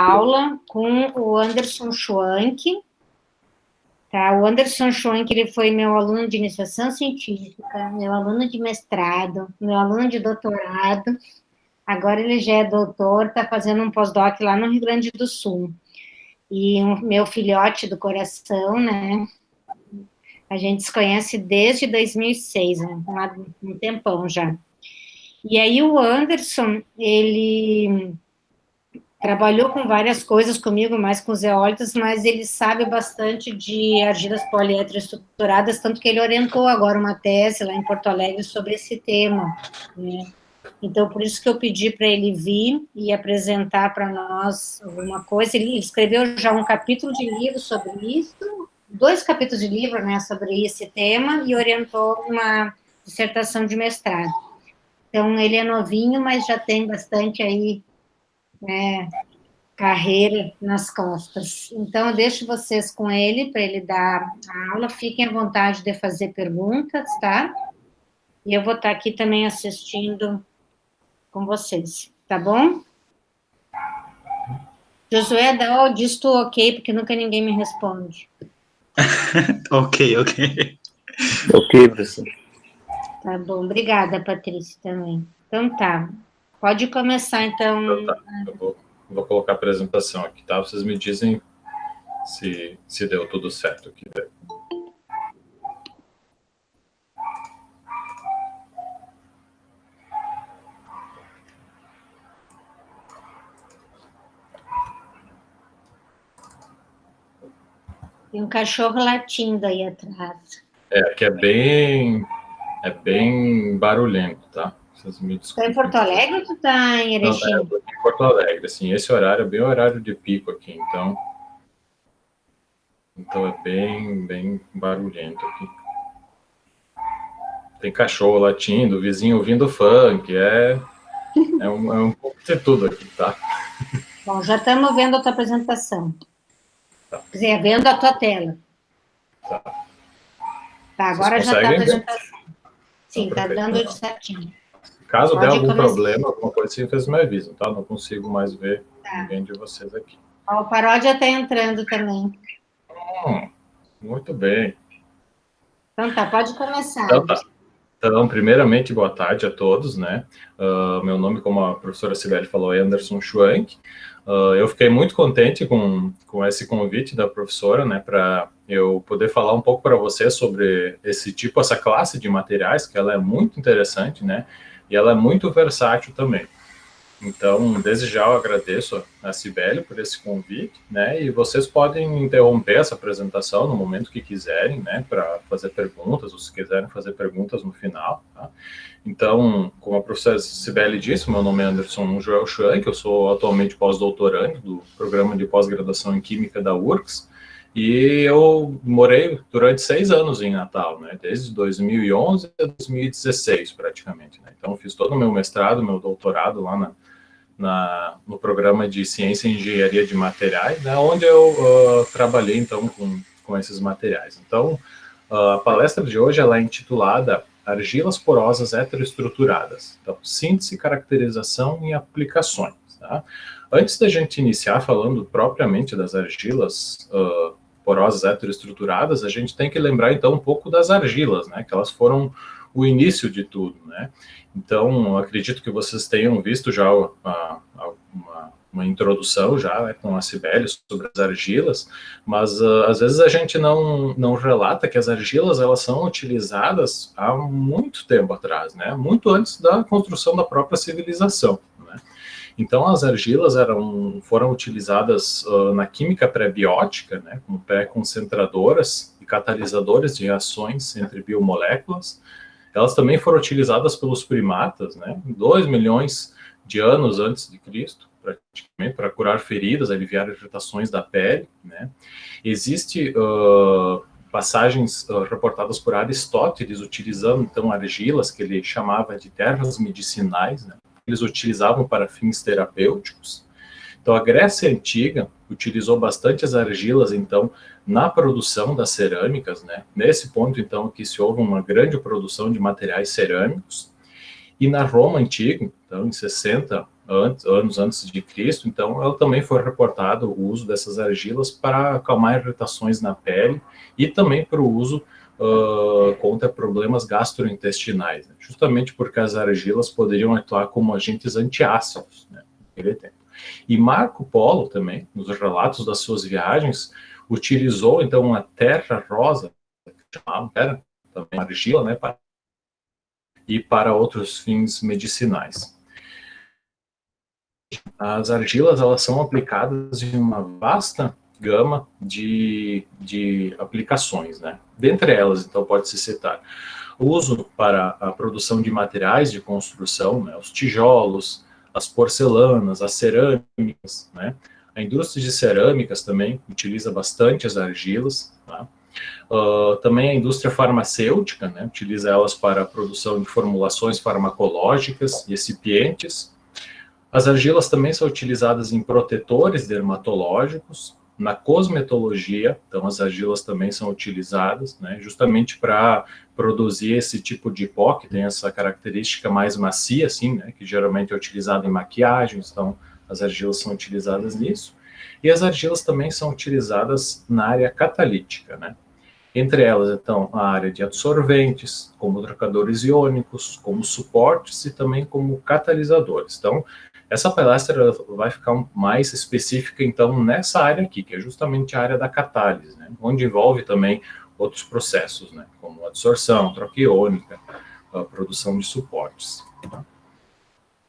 aula com o Anderson Schwank. Tá? O Anderson Schwank, ele foi meu aluno de iniciação científica, meu aluno de mestrado, meu aluno de doutorado. Agora ele já é doutor, está fazendo um pós-doc lá no Rio Grande do Sul. E meu filhote do coração, né? A gente se conhece desde 2006, né? Um tempão já. E aí o Anderson, ele trabalhou com várias coisas comigo, mais com os eólitos, mas ele sabe bastante de argilas poliéteroestruturadas, tanto que ele orientou agora uma tese lá em Porto Alegre sobre esse tema, né? Então, por isso que eu pedi para ele vir e apresentar para nós alguma coisa. Ele escreveu já um capítulo de livro sobre isso, 2 capítulos de livro, né, sobre esse tema, e orientou uma dissertação de mestrado. Então, ele é novinho, mas já tem bastante aí, né, carreira nas costas. Então, eu deixo vocês com ele, para ele dar a aula. Fiquem à vontade de fazer perguntas, tá? E eu vou estar aqui também assistindo com vocês, tá bom? Josué, diz tu ok, porque nunca ninguém me responde. Ok. Ok, professor. Tá bom, obrigada, Patrícia, também. Então tá, pode começar, então. Então, tá. Eu vou colocar a apresentação aqui, tá? Vocês me dizem se deu tudo certo aqui. Tem um cachorro latindo aí atrás. Aqui é bem barulhento, tá? Vocês me desculpem. Tá em Porto Alegre ou tu tá em Erechim? Não, eu tô aqui em Porto Alegre, assim, esse horário é bem horário de pico aqui, então é bem barulhento aqui. Tem cachorro latindo, vizinho ouvindo funk, é um pouco de tudo aqui, tá? Bom, já estamos vendo a tua apresentação. Tá. Quer dizer, vendo a tua tela. Tá. Tá, agora já está a apresentação. Ver? Sim, está dando certinho. Caso der algum problema, alguma coisa assim, vocês me avisam, tá? Não consigo mais ver ninguém de vocês aqui. Ó, o Paródia está entrando também. Muito bem. Então tá, pode começar. Então tá. Então, primeiramente, boa tarde a todos, né? Meu nome, como a professora Cibele falou, é Anderson Schwank. Eu fiquei muito contente com esse convite da professora, né, para eu poder falar um pouco para você sobre essa classe de materiais, que ela é muito interessante, né, e ela é muito versátil também. Então, desde já eu agradeço a Cibele por esse convite, né, e vocês podem interromper essa apresentação no momento que quiserem, né, para fazer perguntas, ou se quiserem fazer perguntas no final, tá? Então, como a professora Cibele disse, meu nome é Anderson Joel Schwank, eu sou atualmente pós-doutorando do programa de pós-graduação em Química da URGS, e eu morei durante 6 anos em Natal, né, desde 2011 a 2016, praticamente, né? Então, fiz todo o meu mestrado, meu doutorado lá no programa de Ciência e Engenharia de Materiais, né, onde eu trabalhei, então, com esses materiais. Então, a palestra de hoje ela é intitulada Argilas Porosas Heteroestruturadas. Então, síntese, caracterização e aplicações. Tá? Antes da gente iniciar falando propriamente das argilas porosas heteroestruturadas, a gente tem que lembrar, então, um pouco das argilas, né, que elas foram o início de tudo, né? Então, acredito que vocês tenham visto já uma introdução já, né, com a Cibele sobre as argilas, mas às vezes a gente não relata que as argilas elas são utilizadas há muito tempo atrás, né? Muito antes da construção da própria civilização, né? Então, as argilas foram utilizadas na química pré-biótica, né, como pré-concentradoras e catalisadoras de reações entre biomoléculas. Elas também foram utilizadas pelos primatas, né, 2 milhões de anos antes de Cristo, praticamente, para curar feridas, aliviar irritações da pele, né. Existem passagens reportadas por Aristóteles, utilizando, então, argilas, que ele chamava de terras medicinais, né, eles utilizavam para fins terapêuticos. Então, a Grécia Antiga utilizou bastante as argilas, então, na produção das cerâmicas, né? Nesse ponto, então, que se houve uma grande produção de materiais cerâmicos. E na Roma Antiga, então, em 60 anos antes de Cristo, então ela também foi reportado o uso dessas argilas para acalmar irritações na pele e também para o uso contra problemas gastrointestinais, né? Justamente porque as argilas poderiam atuar como agentes antiácidos, né, naquele tempo. E Marco Polo também, nos relatos das suas viagens, utilizou então uma terra rosa, que chamavam terra, também argila, né, e para outros fins medicinais. As argilas, elas são aplicadas em uma vasta gama de aplicações, né? Dentre elas, então, pode-se citar o uso para a produção de materiais de construção, né? Os tijolos, as porcelanas, as cerâmicas, né? A indústria de cerâmicas também utiliza bastante as argilas, tá? Também a indústria farmacêutica, né? Utiliza elas para a produção de formulações farmacológicas e excipientes. As argilas também são utilizadas em protetores dermatológicos, na cosmetologia, então as argilas também são utilizadas, né, justamente para produzir esse tipo de pó, que tem essa característica mais macia, assim, né, que geralmente é utilizado em maquiagens, então as argilas são utilizadas nisso. E as argilas também são utilizadas na área catalítica, né. Entre elas, então, a área de adsorventes, como trocadores iônicos, como suportes e também como catalisadores. Então, essa palestra vai ficar mais específica, então, nessa área aqui, que é justamente a área da catálise, né, onde envolve também outros processos, né, como adsorção, troca iônica, a produção de suportes. Tá?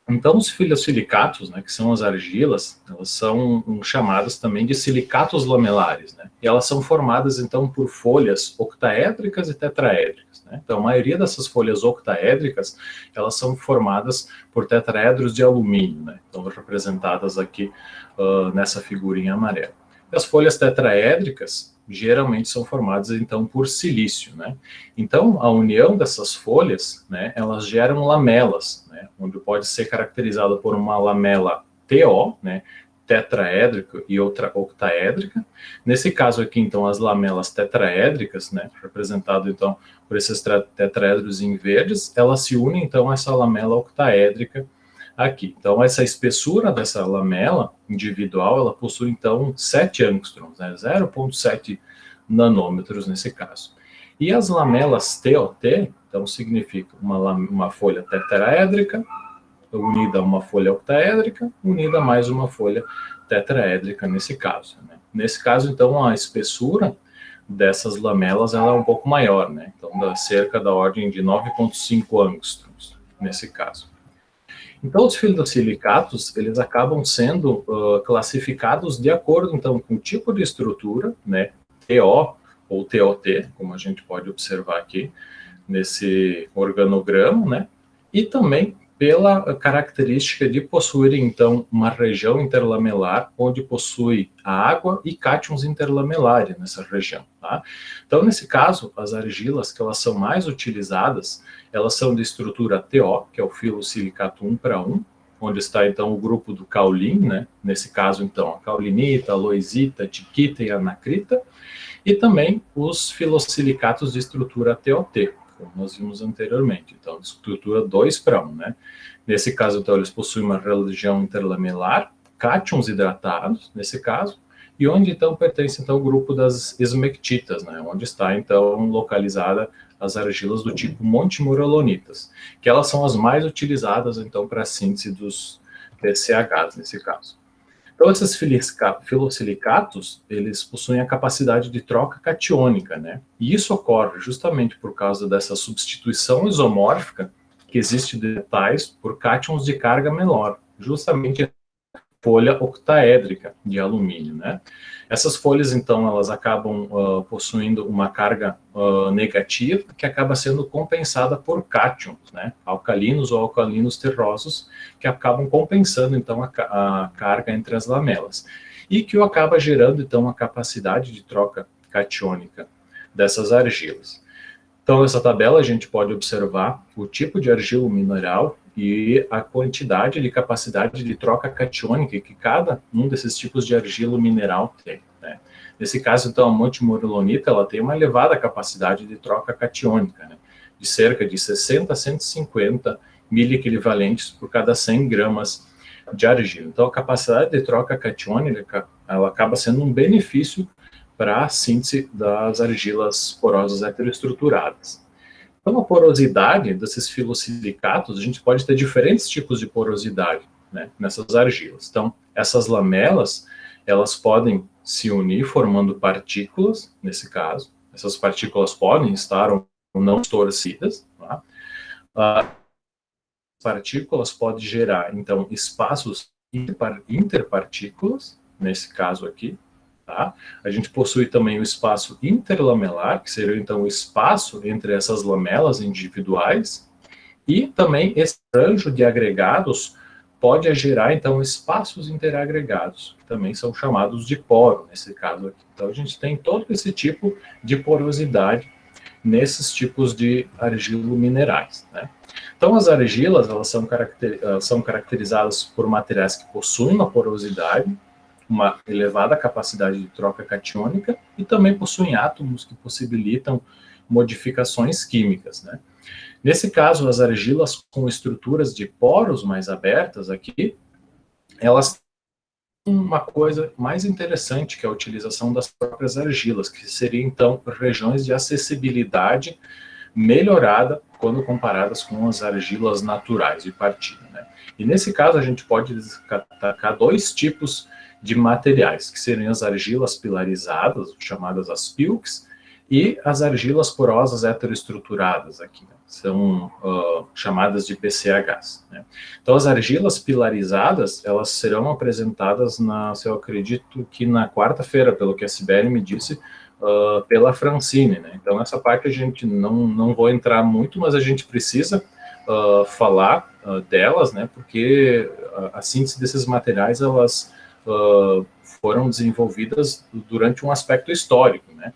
Então, os filosilicatos, né, que são as argilas, elas são chamadas também de silicatos lamelares, né, e elas são formadas, então, por folhas octaédricas e tetraédricas, né. Então, a maioria dessas folhas octaédricas, elas são formadas por tetraedros de alumínio, né, então representadas aqui nessa figurinha amarela. E as folhas tetraédricas, geralmente são formadas, então, por silício, né. Então, a união dessas folhas, né, elas geram lamelas, né, onde pode ser caracterizada por uma lamela TO, né, tetraédrica e outra octaédrica. Nesse caso aqui, então, as lamelas tetraédricas, né, representado, então, por esses tetraedros em verdes, elas se unem, então, a essa lamela octaédrica aqui. Então, essa espessura dessa lamela individual, ela possui, então, 7 angstroms, né, 0,7 nanômetros nesse caso. E as lamelas TOT, então, significa uma folha tetraédrica, unida a uma folha octaédrica, unida a mais uma folha tetraédrica nesse caso, né. Nesse caso, então, a espessura dessas lamelas, ela é um pouco maior, né, então, cerca da ordem de 9,5 angstroms, nesse caso. Então, os filosilicatos, eles acabam sendo classificados de acordo, então, com o tipo de estrutura, né, TO ou TOT, como a gente pode observar aqui nesse organograma, né, e também pela característica de possuir, então, uma região interlamelar onde possui a água e cátions interlamelares nessa região, tá? Então, nesse caso, as argilas que elas são mais utilizadas, elas são de estrutura TO, que é o filosilicato 1:1, onde está, então, o grupo do caulin, né? Nesse caso, então, a caulinita, a loisita, a tiquita e a anacrita, e também os filosilicatos de estrutura TOT, como nós vimos anteriormente, então, de estrutura 2:1, né? Nesse caso, então, eles possuem uma região interlamelar, cátions hidratados, nesse caso, e onde, então, pertence, então, o grupo das esmectitas, né? Onde está, então, localizada as argilas do tipo montemuralonitas, que elas são as mais utilizadas, então, para a síntese dos TCHs, nesse caso. Então, esses filosilicatos, eles possuem a capacidade de troca catiônica, né? E isso ocorre justamente por causa dessa substituição isomórfica que existe de metais por cátions de carga menor, justamente a folha octaédrica de alumínio, né? Essas folhas, então, elas acabam possuindo uma carga negativa que acaba sendo compensada por cátions, né? Alcalinos ou alcalinos terrosos, que acabam compensando, então, a carga entre as lamelas. E que acaba gerando, então, a capacidade de troca catiônica dessas argilas. Então, nessa tabela, a gente pode observar o tipo de argila mineral e a quantidade de capacidade de troca catiônica que cada um desses tipos de argila mineral tem, né? Nesse caso, então, a montemuralonita, ela tem uma elevada capacidade de troca catiônica, né? De cerca de 60 a 150 miliequivalentes por cada 100 gramas de argila. Então, a capacidade de troca catiônica, ela acaba sendo um benefício para a síntese das argilas porosas heteroestruturadas. Então, a porosidade desses filosilicatos, a gente pode ter diferentes tipos de porosidade, né, nessas argilas. Então, essas lamelas, elas podem se unir formando partículas, nesse caso. Essas partículas podem estar ou não torcidas. Tá? Partículas podem gerar, então, espaços interpartículas, nesse caso aqui. Tá? A gente possui também o espaço interlamelar, que seria, então, o espaço entre essas lamelas individuais, e também esse arranjo de agregados pode gerar, então, espaços interagregados, que também são chamados de poro, nesse caso aqui. Então, a gente tem todo esse tipo de porosidade nesses tipos de argilo-minerais, né? Então, as argilas, elas são caracterizadas por materiais que possuem uma porosidade, uma elevada capacidade de troca catiônica e também possuem átomos que possibilitam modificações químicas, né? Nesse caso, as argilas com estruturas de poros mais abertas aqui, elas têm uma coisa mais interessante, que é a utilização das próprias argilas, que seria, então, regiões de acessibilidade melhorada quando comparadas com as argilas naturais de partida, né? E nesse caso, a gente pode destacar dois tipos de materiais, que seriam as argilas pilarizadas, chamadas as PILCs, e as argilas porosas heteroestruturadas aqui, né? São chamadas de PCHs, né? Então, as argilas pilarizadas, elas serão apresentadas, eu acredito que na quarta-feira, pelo que a Sibeli me disse, pela Francine, né? Então, essa parte a gente não vou entrar muito, mas a gente precisa falar delas, né? Porque a síntese desses materiais, elas foram desenvolvidas durante um aspecto histórico, né?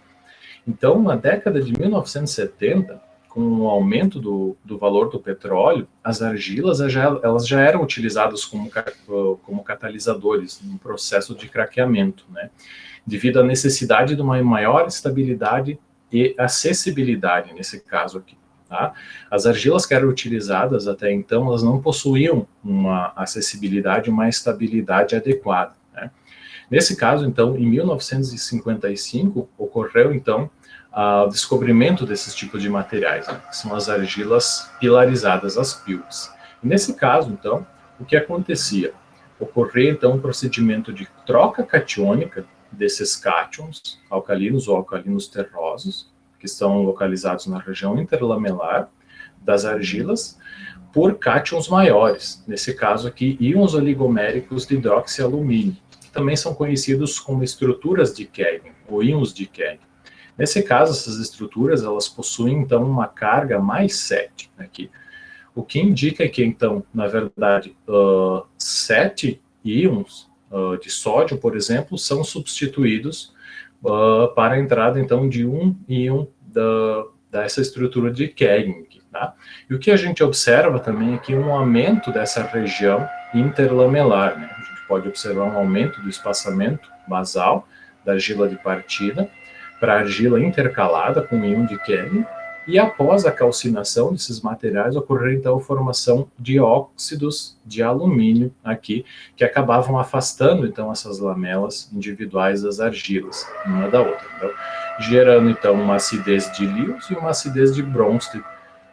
Então, na década de 1970, com o aumento do valor do petróleo, as argilas elas já eram utilizadas como catalisadores no processo de craqueamento, né? Devido à necessidade de uma maior estabilidade e acessibilidade, nesse caso aqui. Tá? As argilas que eram utilizadas até então, elas não possuíam uma acessibilidade, uma estabilidade adequada, né? Nesse caso, então, em 1955, ocorreu, então, o descobrimento desses tipos de materiais, né, que são as argilas pilarizadas, as PILs. E nesse caso, então, o que acontecia? Ocorria, então, um procedimento de troca catiônica desses cátions, alcalinos ou alcalinos terrosos, que estão localizados na região interlamelar das argilas, por cátions maiores, nesse caso aqui, íons oligoméricos de hidroxialumínio, que também são conhecidos como estruturas de Keggin, ou íons de Keggin. Nesse caso, essas estruturas, elas possuem, então, uma carga mais 7 aqui, o que indica que, então, na verdade, 7 íons de sódio, por exemplo, são substituídos para a entrada, então, de um íon dessa estrutura de Keggin, tá? E o que a gente observa também aqui é um aumento dessa região interlamelar, né? A gente pode observar um aumento do espaçamento basal da argila de partida para a argila intercalada com íon de Keggin, e após a calcinação desses materiais, ocorreu então a formação de óxidos de alumínio aqui, que acabavam afastando então essas lamelas individuais das argilas, uma da outra. Então, gerando então uma acidez de Lewis e uma acidez de Bronsted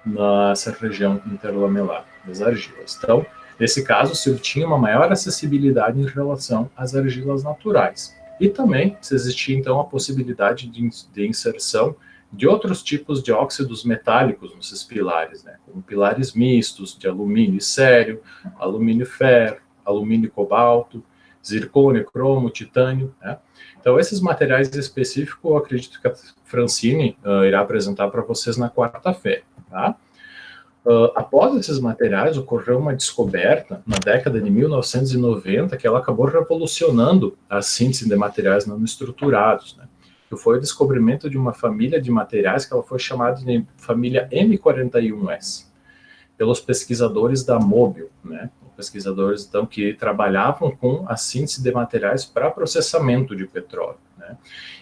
nessa região interlamelar das argilas. Então, nesse caso, se obtinha uma maior acessibilidade em relação às argilas naturais. E também se existia então a possibilidade de inserção de outros tipos de óxidos metálicos nesses pilares, né, como pilares mistos de alumínio e cério, alumínio ferro, alumínio cobalto, zircônio, cromo, titânio, né? Então, esses materiais específicos, eu acredito que a Francine irá apresentar para vocês na quarta-feira, tá? Após esses materiais, ocorreu uma descoberta na década de 1990 que ela acabou revolucionando a síntese de materiais nanoestruturados, né? Que foi o descobrimento de uma família de materiais que ela foi chamada de família M41S, pelos pesquisadores da Mobil, né? Pesquisadores, então, que trabalhavam com a síntese de materiais para processamento de petróleo, né?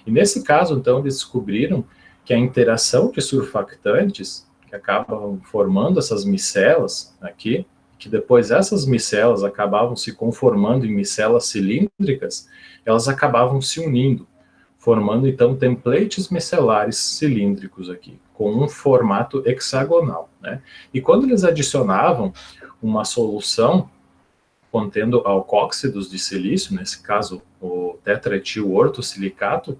E nesse caso, então, eles descobriram que a interação de surfactantes, que acabam formando essas micelas aqui, que depois essas micelas acabavam se conformando em micelas cilíndricas, elas acabavam se unindo, formando então templates micelares cilíndricos aqui, com um formato hexagonal, né? E quando eles adicionavam uma solução contendo alcóxidos de silício, nesse caso o tetraetil ortosilicato,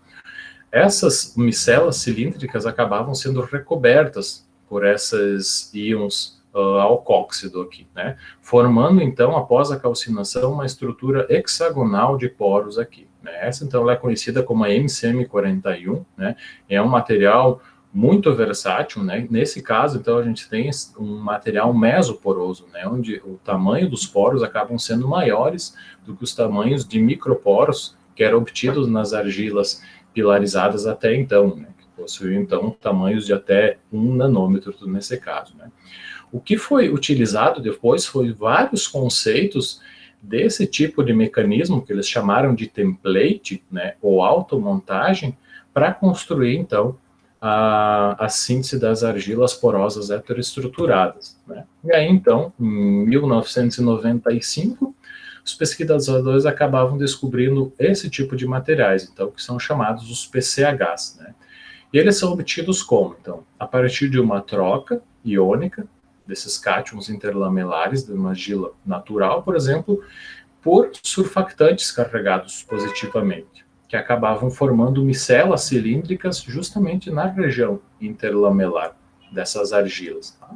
essas micelas cilíndricas acabavam sendo recobertas por esses íons alcóxido aqui, né? Formando então, após a calcinação, uma estrutura hexagonal de poros aqui, né? Essa então ela é conhecida como a MCM41, né? É um material muito versátil, né? Nesse caso, então, a gente tem um material mesoporoso, né? Onde o tamanho dos poros acabam sendo maiores do que os tamanhos de microporos que eram obtidos nas argilas pilarizadas até então, né? Que possuíam, então, tamanhos de até 1 nanômetro nesse caso, né? O que foi utilizado depois foi vários conceitos desse tipo de mecanismo, que eles chamaram de template, né? Ou automontagem, para construir, então, a síntese das argilas porosas heteroestruturadas, né? E aí, então, em 1995, os pesquisadores acabavam descobrindo esse tipo de materiais, então, que são chamados os PCHs, né? E eles são obtidos como? Então, a partir de uma troca iônica desses cátions interlamelares de uma argila natural, por exemplo, por surfactantes carregados positivamente, que acabavam formando micelas cilíndricas justamente na região interlamelar dessas argilas. Tá?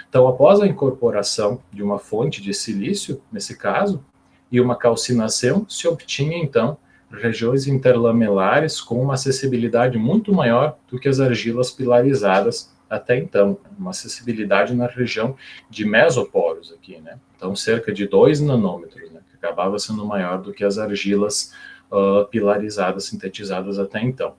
Então, após a incorporação de uma fonte de silício, nesse caso, e uma calcinação, se obtinha, então, regiões interlamelares com uma acessibilidade muito maior do que as argilas pilarizadas até então, uma acessibilidade na região de mesoporos aqui, né? Então, cerca de 2 nanômetros, né? Que acabava sendo maior do que as argilas pilarizadas, sintetizadas até então.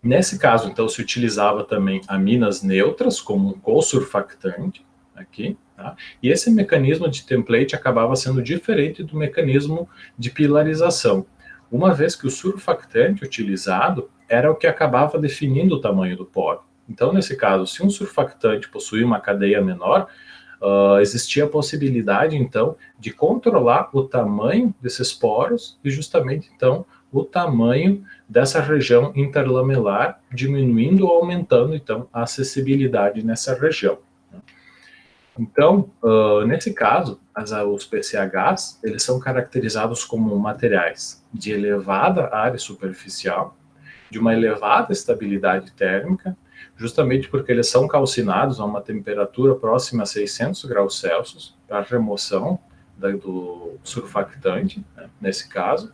Nesse caso, então, se utilizava também aminas neutras como um co-surfactante aqui, tá? E esse mecanismo de template acabava sendo diferente do mecanismo de pilarização, uma vez que o surfactante utilizado era o que acabava definindo o tamanho do poro. Então, nesse caso, se um surfactante possuía uma cadeia menor, existia a possibilidade, então, de controlar o tamanho desses poros e justamente, então, o tamanho dessa região interlamelar, diminuindo ou aumentando, então, a acessibilidade nessa região. Então, nesse caso, os PCHs, eles são caracterizados como materiais de elevada área superficial, de uma elevada estabilidade térmica, justamente porque eles são calcinados a uma temperatura próxima a 600 graus Celsius para remoção do surfactante, né, nesse caso.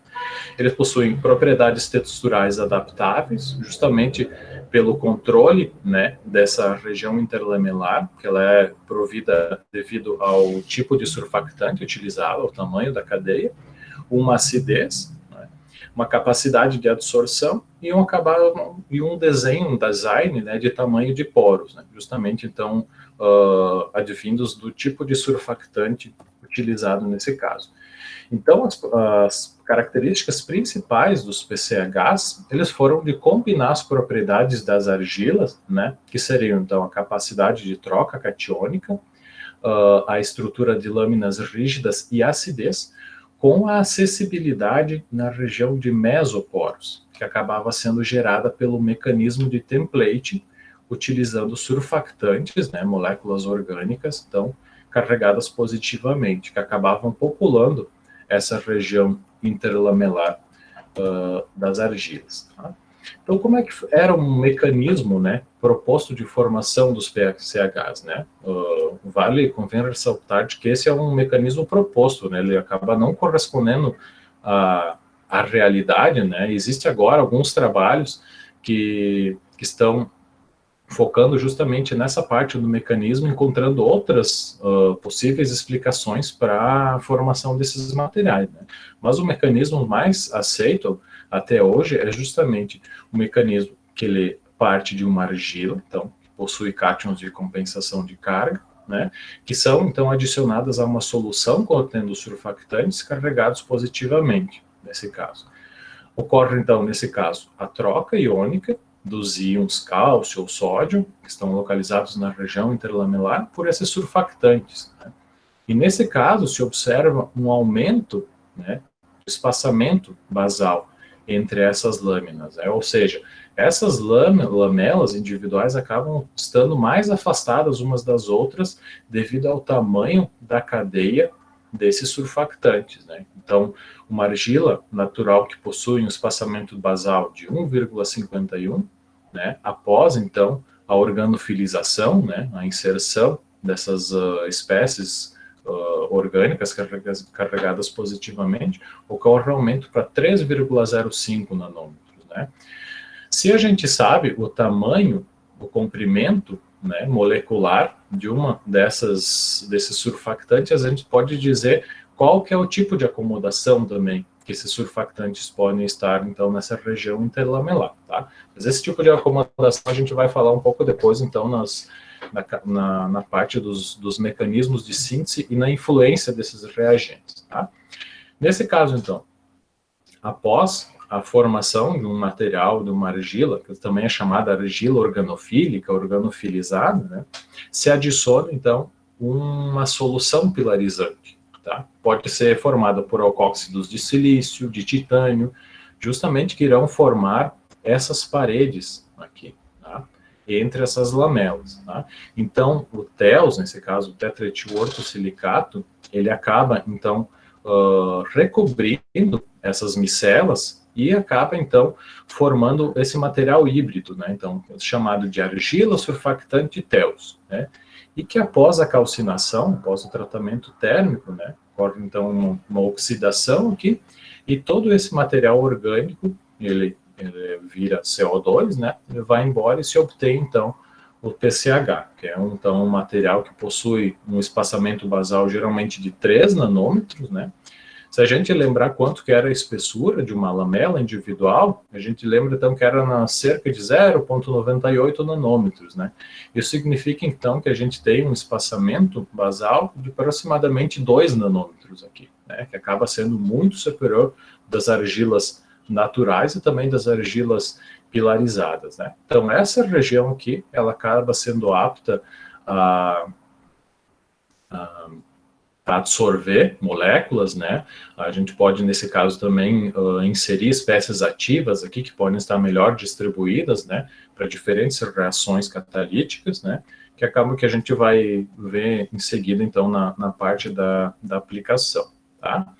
Eles possuem propriedades texturais adaptáveis, justamente pelo controle, né, dessa região interlamelar, que ela é provida devido ao tipo de surfactante utilizado, ao tamanho da cadeia, uma acidez, uma capacidade de absorção e um desenho, um design, né, de tamanho de poros, né, justamente, então, advindos do tipo de surfactante utilizado nesse caso. Então, as características principais dos PCHs, eles foram de combinar as propriedades das argilas, né, que seriam, então, a capacidade de troca catiônica, a estrutura de lâminas rígidas e acidez, com a acessibilidade na região de mesoporos, que acabava sendo gerada pelo mecanismo de template, utilizando surfactantes, né, moléculas orgânicas, então, carregadas positivamente, que acabavam populando essa região interlamelar das argilas. Tá? Então, como é que era um mecanismo, né, proposto de formação dos PCHs, né? Convém ressaltar que esse é um mecanismo proposto, né? Ele acaba não correspondendo à realidade, né? Existe agora alguns trabalhos que estão focando justamente nessa parte do mecanismo, encontrando outras possíveis explicações para a formação desses materiais, né? Mas o mecanismo mais aceito até hoje é justamente o mecanismo que ele parte de uma argila, então, possui cátions de compensação de carga, né, que são, então, adicionadas a uma solução contendo surfactantes carregados positivamente, nesse caso. Ocorre, então, nesse caso, a troca iônica dos íons cálcio ou sódio, que estão localizados na região interlamelar, por esses surfactantes, né? E nesse caso se observa um aumento, né, do espaçamento basal entre essas lâminas, né? Ou seja, essas lamelas individuais acabam estando mais afastadas umas das outras devido ao tamanho da cadeia desses surfactantes, né? Então, uma argila natural que possui um espaçamento basal de 1,51, né, após, então, a organofilização, né, a inserção dessas espécies orgânicas carregadas positivamente, ocorre um aumento para 3,05 nanômetros, né? Se a gente sabe o tamanho, o comprimento, né, molecular de uma desses surfactantes, a gente pode dizer qual que é o tipo de acomodação também que esses surfactantes podem estar, então, nessa região interlamelar, tá? Mas esse tipo de acomodação a gente vai falar um pouco depois, então, na parte dos mecanismos de síntese e na influência desses reagentes, tá? Nesse caso, então, após a formação de um material, de uma argila, que também é chamada argila organofílica, organofilizada, né, se adiciona, então, uma solução pilarizante, tá? Pode ser formada por alcóxidos de silício, de titânio, justamente que irão formar essas paredes aqui, tá? Entre essas lamelas, tá? Então, o TEOS, nesse caso, o tetraetilortosilicato, ele acaba, então, recobrindo essas micelas e acaba, então, formando esse material híbrido, né? Então, chamado de argila surfactante TEOS, né? E que após a calcinação, após o tratamento térmico, né, ocorre, então, uma oxidação aqui, e todo esse material orgânico, ele vira CO2, né, ele vai embora e se obtém, então, o PCH, que é, então, um material que possui um espaçamento basal geralmente de 3 nanômetros, né? Se a gente lembrar quanto que era a espessura de uma lamela individual, a gente lembra, então, que era na cerca de 0,98 nanômetros, né? Isso significa, então, que a gente tem um espaçamento basal de aproximadamente 2 nanômetros aqui, né? Que acaba sendo muito superior das argilas naturais e também das argilas pilarizadas, né? Então, essa região aqui, ela acaba sendo apta a absorver moléculas, né? A gente pode, nesse caso, também inserir espécies ativas aqui que podem estar melhor distribuídas, né? Para diferentes reações catalíticas, né? Que acaba que a gente vai ver em seguida, então, na parte da aplicação, tá?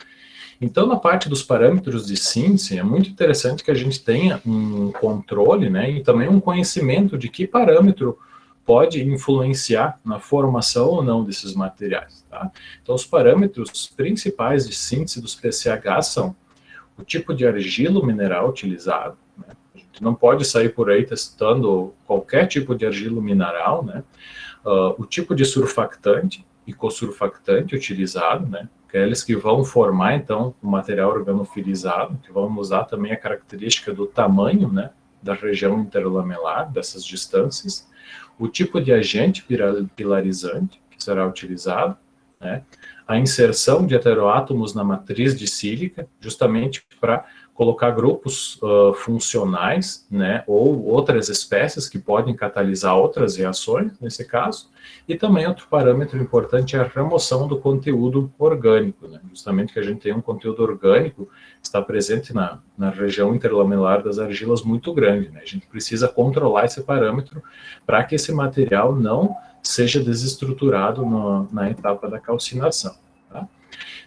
Então, na parte dos parâmetros de síntese, é muito interessante que a gente tenha um controle, né? E também um conhecimento de que parâmetro pode influenciar na formação ou não desses materiais, tá? Então, os parâmetros principais de síntese dos PCH são o tipo de argila mineral utilizado, né? A gente não pode sair por aí testando qualquer tipo de argila mineral, né? O tipo de surfactante e cosurfactante utilizado, né? Aqueles que vão formar, então, o material organofilizado, que vão usar também a característica do tamanho, né? Da região interlamelar, dessas distâncias, o tipo de agente pilarizante que será utilizado, né? A inserção de heteroátomos na matriz de sílica, justamente para colocar grupos funcionais, né, ou outras espécies que podem catalisar outras reações, nesse caso, e também outro parâmetro importante é a remoção do conteúdo orgânico, né, justamente que a gente tem um conteúdo orgânico que está presente na região interlamelar das argilas muito grande, né, a gente precisa controlar esse parâmetro para que esse material não seja desestruturado na etapa da calcinação, tá?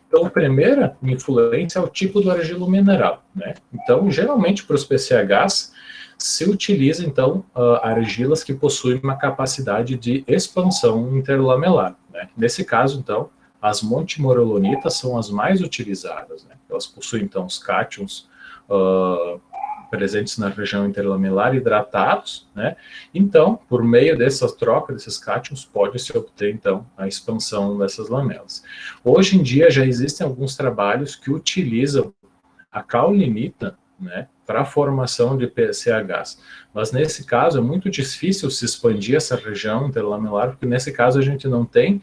Então, a primeira influência é o tipo do argilo mineral, né? Então, geralmente, para os PCHs, se utiliza, então, argilas que possuem uma capacidade de expansão interlamelar, né? Nesse caso, então, as montimorolonitas são as mais utilizadas, né? Elas possuem, então, os cátions presentes na região interlamelar hidratados, né? Então, por meio dessa troca desses cátions, pode-se obter, então, a expansão dessas lamelas. Hoje em dia, já existem alguns trabalhos que utilizam a caulinita, né, para a formação de PCHs, mas nesse caso é muito difícil se expandir essa região interlamelar, porque nesse caso a gente não tem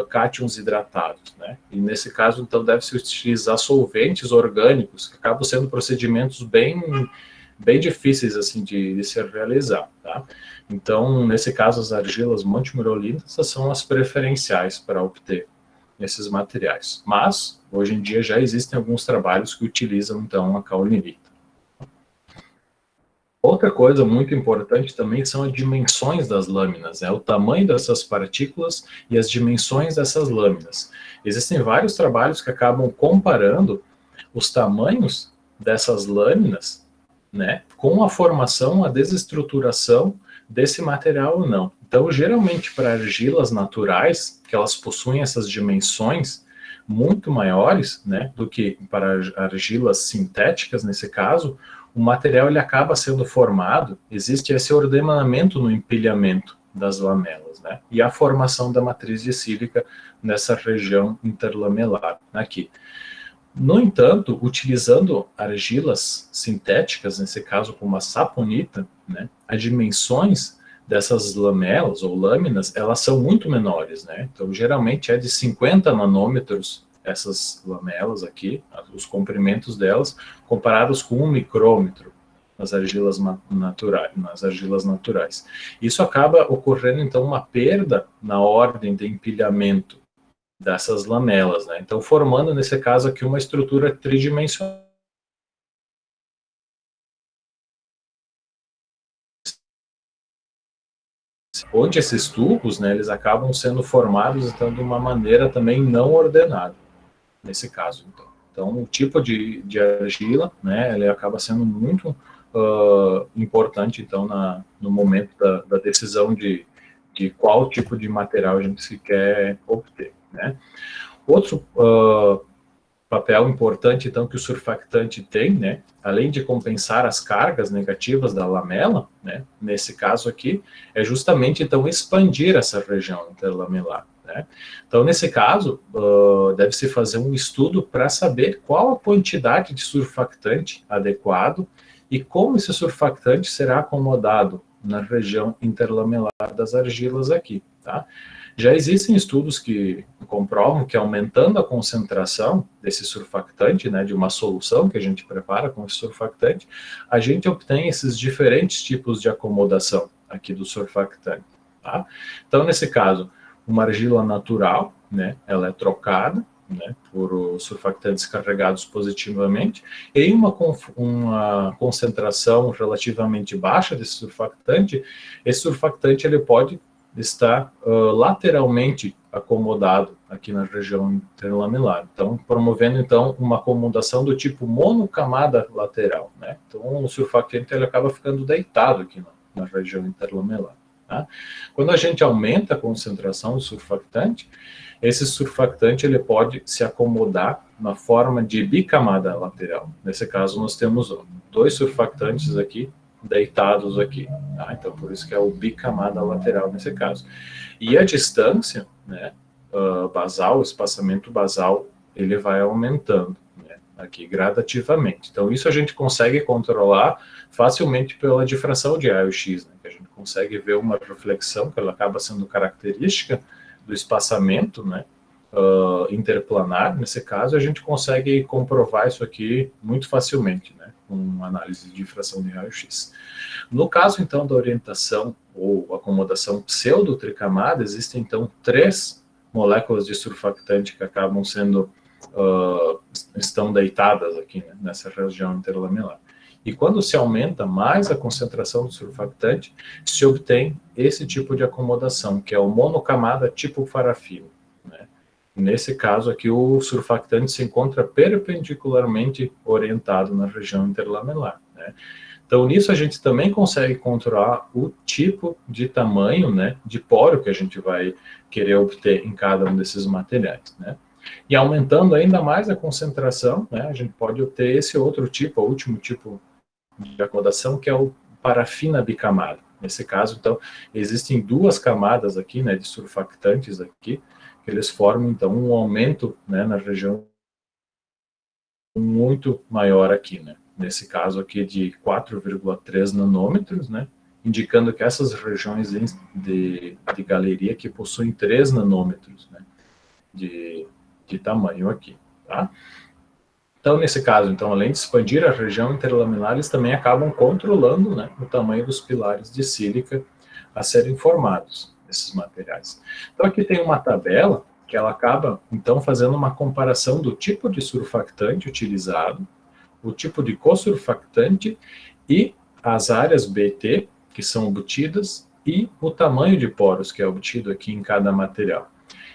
cátions hidratados, né, e nesse caso, então, deve-se utilizar solventes orgânicos, que acabam sendo procedimentos bem difíceis, assim, de se realizar, tá? Então, nesse caso, as argilas montimorolitas são as preferenciais para obter nesses materiais. Mas, hoje em dia, já existem alguns trabalhos que utilizam, então, a caulinita. Outra coisa muito importante também são as dimensões das lâminas, o tamanho dessas partículas e as dimensões dessas lâminas. Existem vários trabalhos que acabam comparando os tamanhos dessas lâminas, né, com a formação, a desestruturação desse material ou não. Então, geralmente, para argilas naturais, que elas possuem essas dimensões muito maiores, né, do que para argilas sintéticas, nesse caso, o material ele acaba sendo formado, existe esse ordenamento no empilhamento das lamelas, né, e a formação da matriz de sílica nessa região interlamelar, aqui. No entanto, utilizando argilas sintéticas, nesse caso como a saponita, né, as dimensões dessas lamelas ou lâminas, elas são muito menores, né, então geralmente é de 50 nanômetros essas lamelas aqui, os comprimentos delas, comparados com 1 micrômetro nas argilas naturais. Isso acaba ocorrendo, então, uma perda na ordem de empilhamento dessas lamelas, né? Então, formando, nesse caso aqui, uma estrutura tridimensional. Onde esses tubos, né, eles acabam sendo formados, então, de uma maneira também não ordenada, nesse caso, então. Então, o tipo de argila, né, ele acaba sendo muito importante, então, no momento da decisão de qual tipo de material a gente se quer obter, né. Outro papel importante, então, que o surfactante tem, né, além de compensar as cargas negativas da lamela, né, nesse caso aqui, é justamente, então, expandir essa região interlamelar, né. Então, nesse caso, deve-se fazer um estudo para saber qual a quantidade de surfactante adequado e como esse surfactante será acomodado na região interlamelar das argilas aqui, tá? Já existem estudos que comprovam que aumentando a concentração desse surfactante, né, de uma solução que a gente prepara com esse surfactante, a gente obtém esses diferentes tipos de acomodação aqui do surfactante, tá? Então, nesse caso, uma argila natural, né, ela é trocada, né, por surfactantes carregados positivamente, em uma concentração relativamente baixa desse surfactante, esse surfactante ele pode estar lateralmente acomodado aqui na região interlamelar, então promovendo então uma acomodação do tipo monocamada lateral, né? Então o surfactante ele acaba ficando deitado aqui na região interlamelar, tá? Quando a gente aumenta a concentração do surfactante, esse surfactante ele pode se acomodar na forma de bicamada lateral. Nesse caso nós temos dois surfactantes aqui deitados aqui, tá? Então por isso que é o bicamada lateral nesse caso. E a distância, né, basal, o espaçamento basal, ele vai aumentando, né, aqui gradativamente. Então isso a gente consegue controlar facilmente pela difração de raio-x, né, que a gente consegue ver uma reflexão que ela acaba sendo característica do espaçamento, né, interplanar, nesse caso, a gente consegue comprovar isso aqui muito facilmente, né, com análise de difração de raio-x. No caso, então, da orientação ou acomodação pseudo-tricamada, existem, então, 3 moléculas de surfactante que acabam sendo, estão deitadas aqui, né, nessa região interlamelar. E quando se aumenta mais a concentração do surfactante, se obtém esse tipo de acomodação, que é o monocamada tipo parafina, né? Nesse caso aqui, o surfactante se encontra perpendicularmente orientado na região interlamelar, né? Então, nisso a gente também consegue controlar o tipo de tamanho, né, de poro que a gente vai querer obter em cada um desses materiais, né? E aumentando ainda mais a concentração, né, a gente pode obter esse outro tipo, o último tipo de acomodação, que é o parafina bicamada. Nesse caso, então, existem 2 camadas aqui, né, de surfactantes aqui, que eles formam, então, um aumento, né, na região muito maior aqui, né, nesse caso aqui de 4,3 nanômetros, né, indicando que essas regiões de galeria que possuem 3 nanômetros, né, de tamanho aqui, tá? Então, nesse caso, então, além de expandir a região interlaminar, eles também acabam controlando, né, o tamanho dos pilares de sílica a serem formados, esses materiais. Então, aqui tem uma tabela que ela acaba, então, fazendo uma comparação do tipo de surfactante utilizado, o tipo de cosurfactante e as áreas BT, que são obtidas, e o tamanho de poros que é obtido aqui em cada material.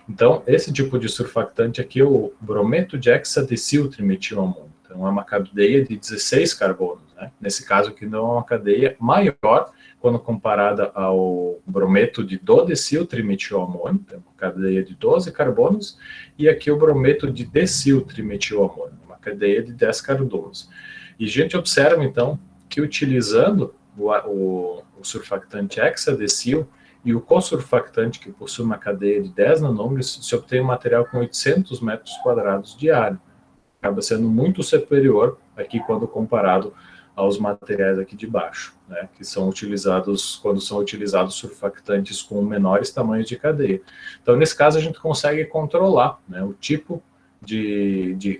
Então, esse tipo de surfactante aqui é o brometo de hexadeciltrimetilamônio. Então, é uma cadeia de 16 carbonos, né? Nesse caso aqui não é uma cadeia maior quando comparada ao brometo de dodeciltrimetilamônio, é uma cadeia de 12 carbonos, e aqui o brometo de deciltrimetilamônio, uma cadeia de 10 carbonos. E a gente observa, então, que utilizando o surfactante hexadecil e o cosurfactante, que possui uma cadeia de 10 nanômetros, se obtém um material com 800 metros quadrados de área. Acaba sendo muito superior aqui quando comparado aos materiais aqui de baixo, né, que são utilizados, quando são utilizados surfactantes com menores tamanhos de cadeia. Então, nesse caso, a gente consegue controlar, né, o tipo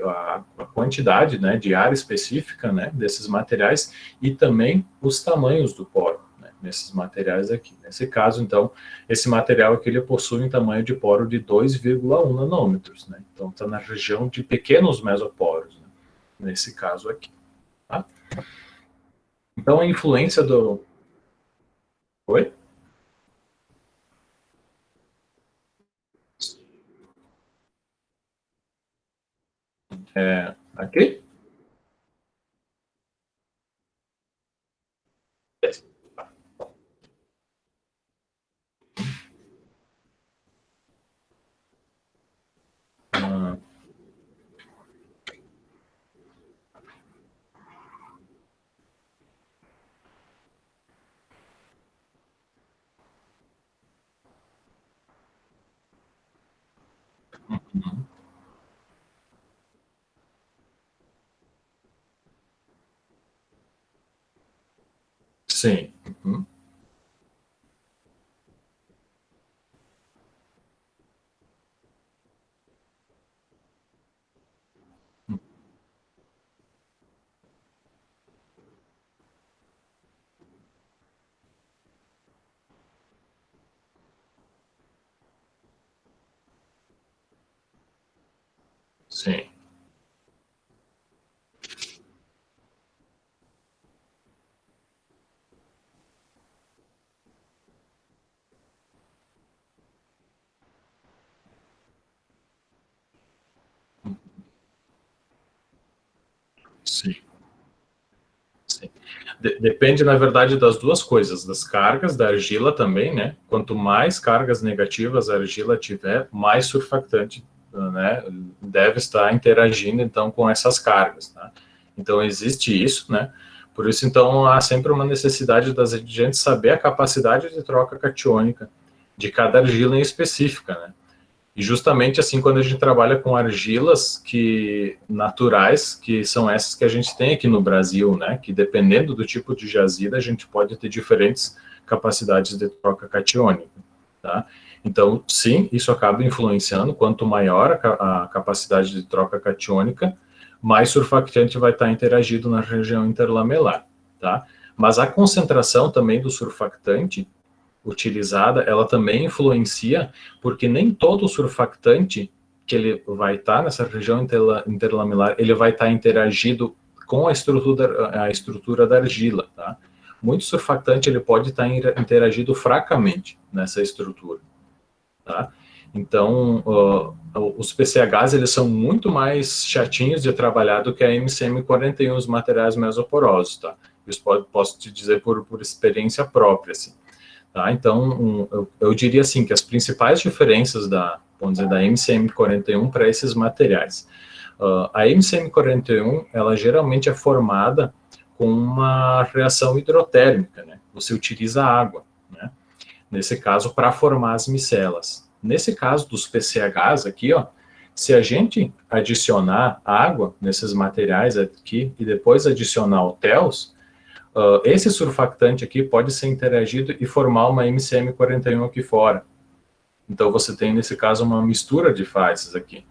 a quantidade, né, de área específica, né, desses materiais e também os tamanhos do poro, né, nesses materiais aqui. Nesse caso, então, esse material aqui ele possui um tamanho de poro de 2,1 nanômetros, né, então está na região de pequenos mesoporos, né, nesse caso aqui. Tá? Então, a influência do... Oi? Aqui? Sim. Uhum. Sim. Sim. Sim. Depende, na verdade, das duas coisas, das cargas da argila também, né? Quanto mais cargas negativas a argila tiver, mais surfactante, né, deve estar interagindo, então, com essas cargas, tá? Então, existe isso, né? Por isso, então, há sempre uma necessidade das gente saber a capacidade de troca catiônica de cada argila em específica, né? E justamente assim, quando a gente trabalha com argilas naturais, que são essas que a gente tem aqui no Brasil, né? Que dependendo do tipo de jazida, a gente pode ter diferentes capacidades de troca catiônica, tá? Então, sim, isso acaba influenciando. Quanto maior a capacidade de troca catiônica, mais surfactante vai estar interagido na região interlamelar, tá? Mas a concentração também do surfactante utilizada, ela também influencia, porque nem todo surfactante que ele vai estar nessa região interlamelar, ele vai estar interagido com a estrutura da argila, tá? Muito surfactante, ele pode estar interagido fracamente nessa estrutura, tá? Então, os PCHs, eles são muito mais chatinhos de trabalhar do que a MCM41, os materiais mesoporosos, tá? Isso posso te dizer por experiência própria, assim. Tá? Então, eu diria assim que as principais diferenças vamos dizer, da MCM41 para esses materiais. A MCM41, ela geralmente é formada com uma reação hidrotérmica, né? Você utiliza água, né? Nesse caso, para formar as micelas. Nesse caso dos PCHs aqui, ó, se a gente adicionar água nesses materiais aqui e depois adicionar o TEOS, esse surfactante aqui pode ser interagido e formar uma MCM41 aqui fora. Então, você tem, nesse caso, uma mistura de fases aqui.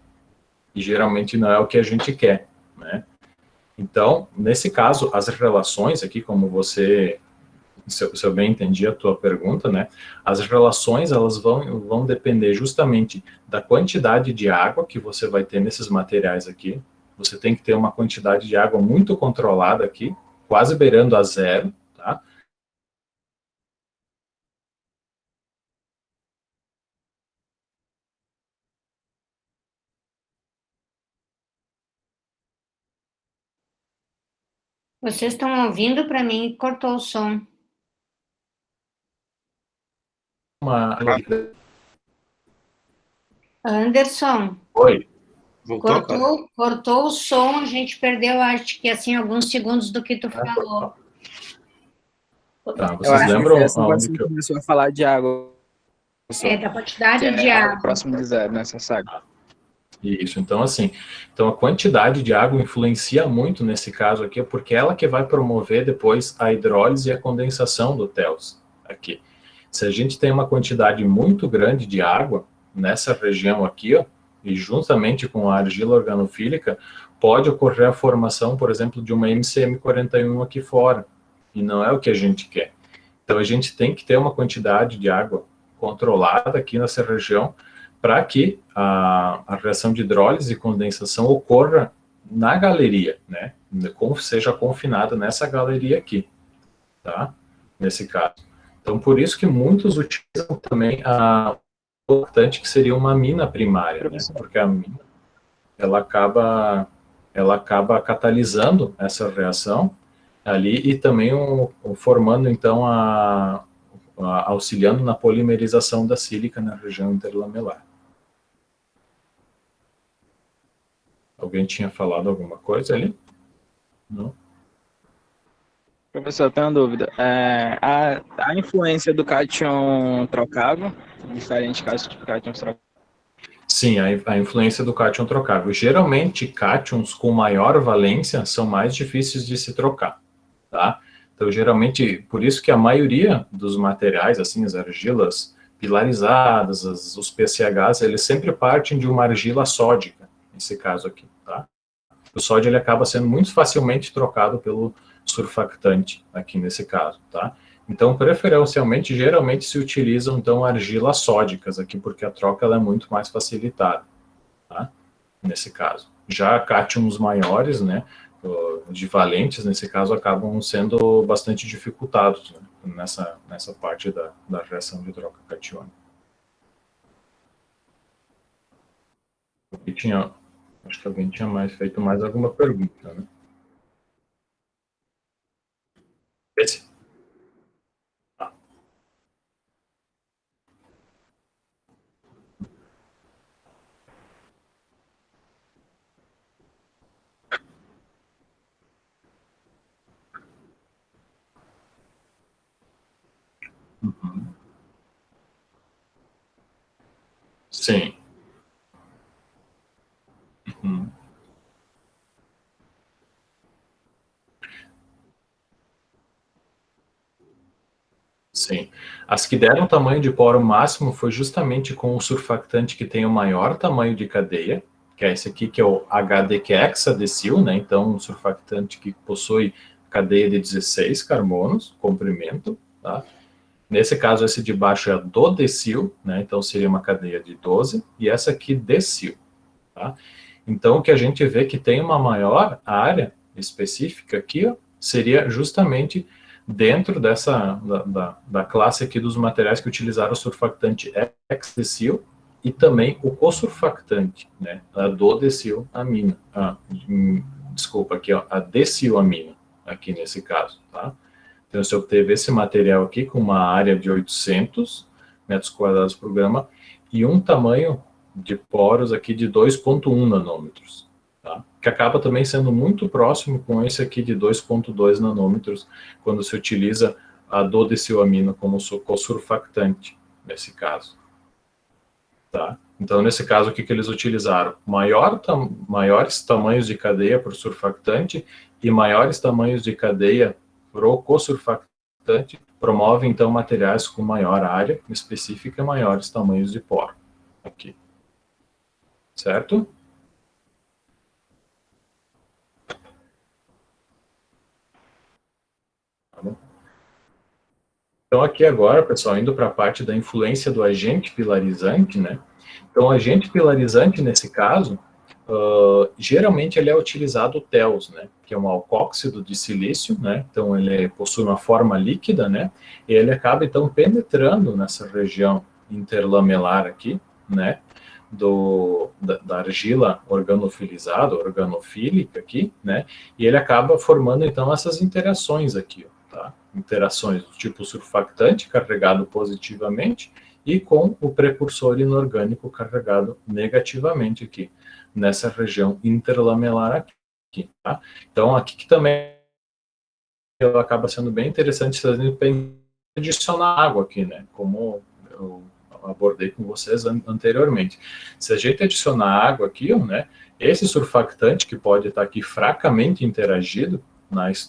E, geralmente, não é o que a gente quer, né? Então, nesse caso, as relações aqui, como você se eu bem entendi a tua pergunta, né, as relações, elas vão depender justamente da quantidade de água que você vai ter nesses materiais aqui. Você tem que ter uma quantidade de água muito controlada aqui, quase beirando a zero, tá? Vocês estão ouvindo? Para mim, cortou o som. Uma... Anderson, Oi. Voltou agora? cortou o som, a gente perdeu, acho que assim, alguns segundos do que tu falou. Tá, Eu vocês acho que lembram foi assim quando aonde você que eu... começou a falar de água, É, da que quantidade de é água água. próximo de zero, né, essa saga. Isso, então assim, então a quantidade de água influencia muito nesse caso aqui, porque é ela que vai promover depois a hidrólise e a condensação do TELS aqui. Se a gente tem uma quantidade muito grande de água nessa região aqui, ó, e juntamente com a argila organofílica, pode ocorrer a formação, por exemplo, de uma MCM41 aqui fora, e não é o que a gente quer. Então a gente tem que ter uma quantidade de água controlada aqui nessa região, para que a reação de hidrólise e condensação ocorra na galeria, né? Seja confinada nessa galeria aqui, tá? Nesse caso. Então, por isso que muitos utilizam também a importante que seria uma mina primária, né? Porque a mina, ela acaba catalisando essa reação ali e também formando, então, auxiliando na polimerização da sílica na região interlamelar. Alguém tinha falado alguma coisa ali? Não? Professor, eu tenho uma dúvida. A influência do cátion trocável, diferente casos de cátions trocáveis. Sim, a influência do cátion trocável. Geralmente, cátions com maior valência são mais difíceis de se trocar, tá? Então, geralmente, por isso que a maioria dos materiais, assim, as argilas pilarizadas, os PCHs, eles sempre partem de uma argila sódica, nesse caso aqui, tá? O sódio, ele acaba sendo muito facilmente trocado pelo surfactante, aqui nesse caso, tá? Então, preferencialmente, geralmente se utilizam, então, argilas sódicas aqui, porque a troca ela é muito mais facilitada, tá? Nesse caso. Já cátions maiores, né, de valentes, nesse caso, acabam sendo bastante dificultados, né, nessa parte da reação de troca catiônica. Acho que alguém tinha feito mais alguma pergunta, né? Esse? Ah. Uhum. Sim. Uhum. Sim. As que deram tamanho de poro máximo foi justamente com o surfactante que tem o maior tamanho de cadeia, que é esse aqui, que é o HD, que é hexadecil, né? Então, um surfactante que possui cadeia de 16 carbonos, comprimento, tá? Nesse caso, esse de baixo é a dodecil, né? Então, seria uma cadeia de 12, e essa aqui, decil, tá? Então, o que a gente vê que tem uma maior área específica aqui, ó, seria justamente dentro da classe aqui dos materiais que utilizaram o surfactante hexadecil e também o cosurfactante, né, a dodecilamina, desculpa, aqui, ó, a decilamina, aqui nesse caso, tá? Então, se obteve esse material aqui com uma área de 800 metros quadrados por grama e um tamanho de poros aqui de 2,1 nanômetros, tá? Que acaba também sendo muito próximo com esse aqui de 2,2 nanômetros, quando se utiliza a dodecilamina como cosurfactante, nesse caso. Tá? Então, nesse caso, o que eles utilizaram? Maiores tamanhos de cadeia para o surfactante e maiores tamanhos de cadeia para o cosurfactante promove, então, materiais com maior área específica e maiores tamanhos de poro. Aqui. Certo? Tá bom. Então, aqui agora, pessoal, indo para a parte da influência do agente pilarizante, né? Então, o agente pilarizante, nesse caso, geralmente ele é utilizado o TEOS, né? Que é um alcóxido de silício, né? Então, ele possui uma forma líquida, né? E ele acaba, então, penetrando nessa região interlamelar aqui, né? Da argila organofilizada, organofílica aqui, né? E ele acaba formando, então, essas interações aqui, ó. Tá? Interações do tipo surfactante carregado positivamente e com o precursor inorgânico carregado negativamente aqui, nessa região interlamelar aqui. Tá? Então, aqui que também ela acaba sendo bem interessante se a gente adicionar água aqui, né? Como eu abordei com vocês anteriormente. Se a gente adicionar água aqui, né? Esse surfactante que pode estar aqui fracamente interagido,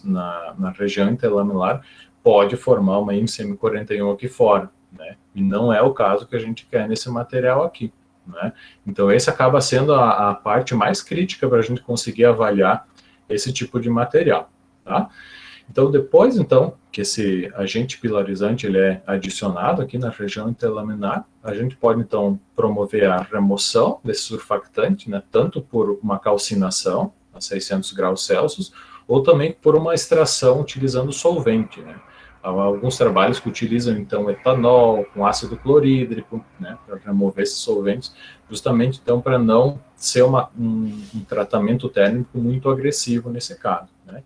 na região interlamelar, pode formar uma MCM41 aqui fora, né? E não é o caso que a gente quer nesse material aqui, né? Então, esse acaba sendo a parte mais crítica para a gente conseguir avaliar esse tipo de material, tá? Então, depois, então, que esse agente pilarizante ele é adicionado aqui na região interlaminar, a gente pode, então, promover a remoção desse surfactante, né? Tanto por uma calcinação a 600 graus Celsius, ou também por uma extração utilizando solvente, né? Há alguns trabalhos que utilizam, então, etanol com ácido clorídrico, né, para remover esses solventes, justamente, então, para não ser um tratamento térmico muito agressivo nesse caso, né?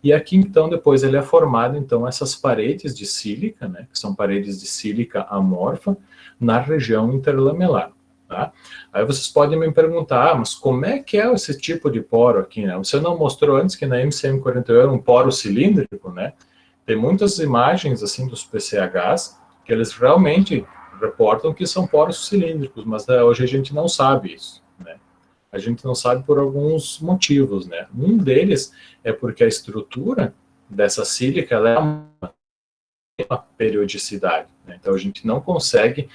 E aqui, então, depois ele é formado, então, essas paredes de sílica, né, que são paredes de sílica amorfa, na região interlamelar. Tá? Aí vocês podem me perguntar, mas como é que é esse tipo de poro aqui, né? Você não mostrou antes que na MCM41 era um poro cilíndrico, né? Tem muitas imagens, assim, dos PCHs, que eles realmente reportam que são poros cilíndricos, mas hoje a gente não sabe isso, né? A gente não sabe por alguns motivos, né? Um deles é porque a estrutura dessa sílica, ela é uma periodicidade, né? Então a gente não consegue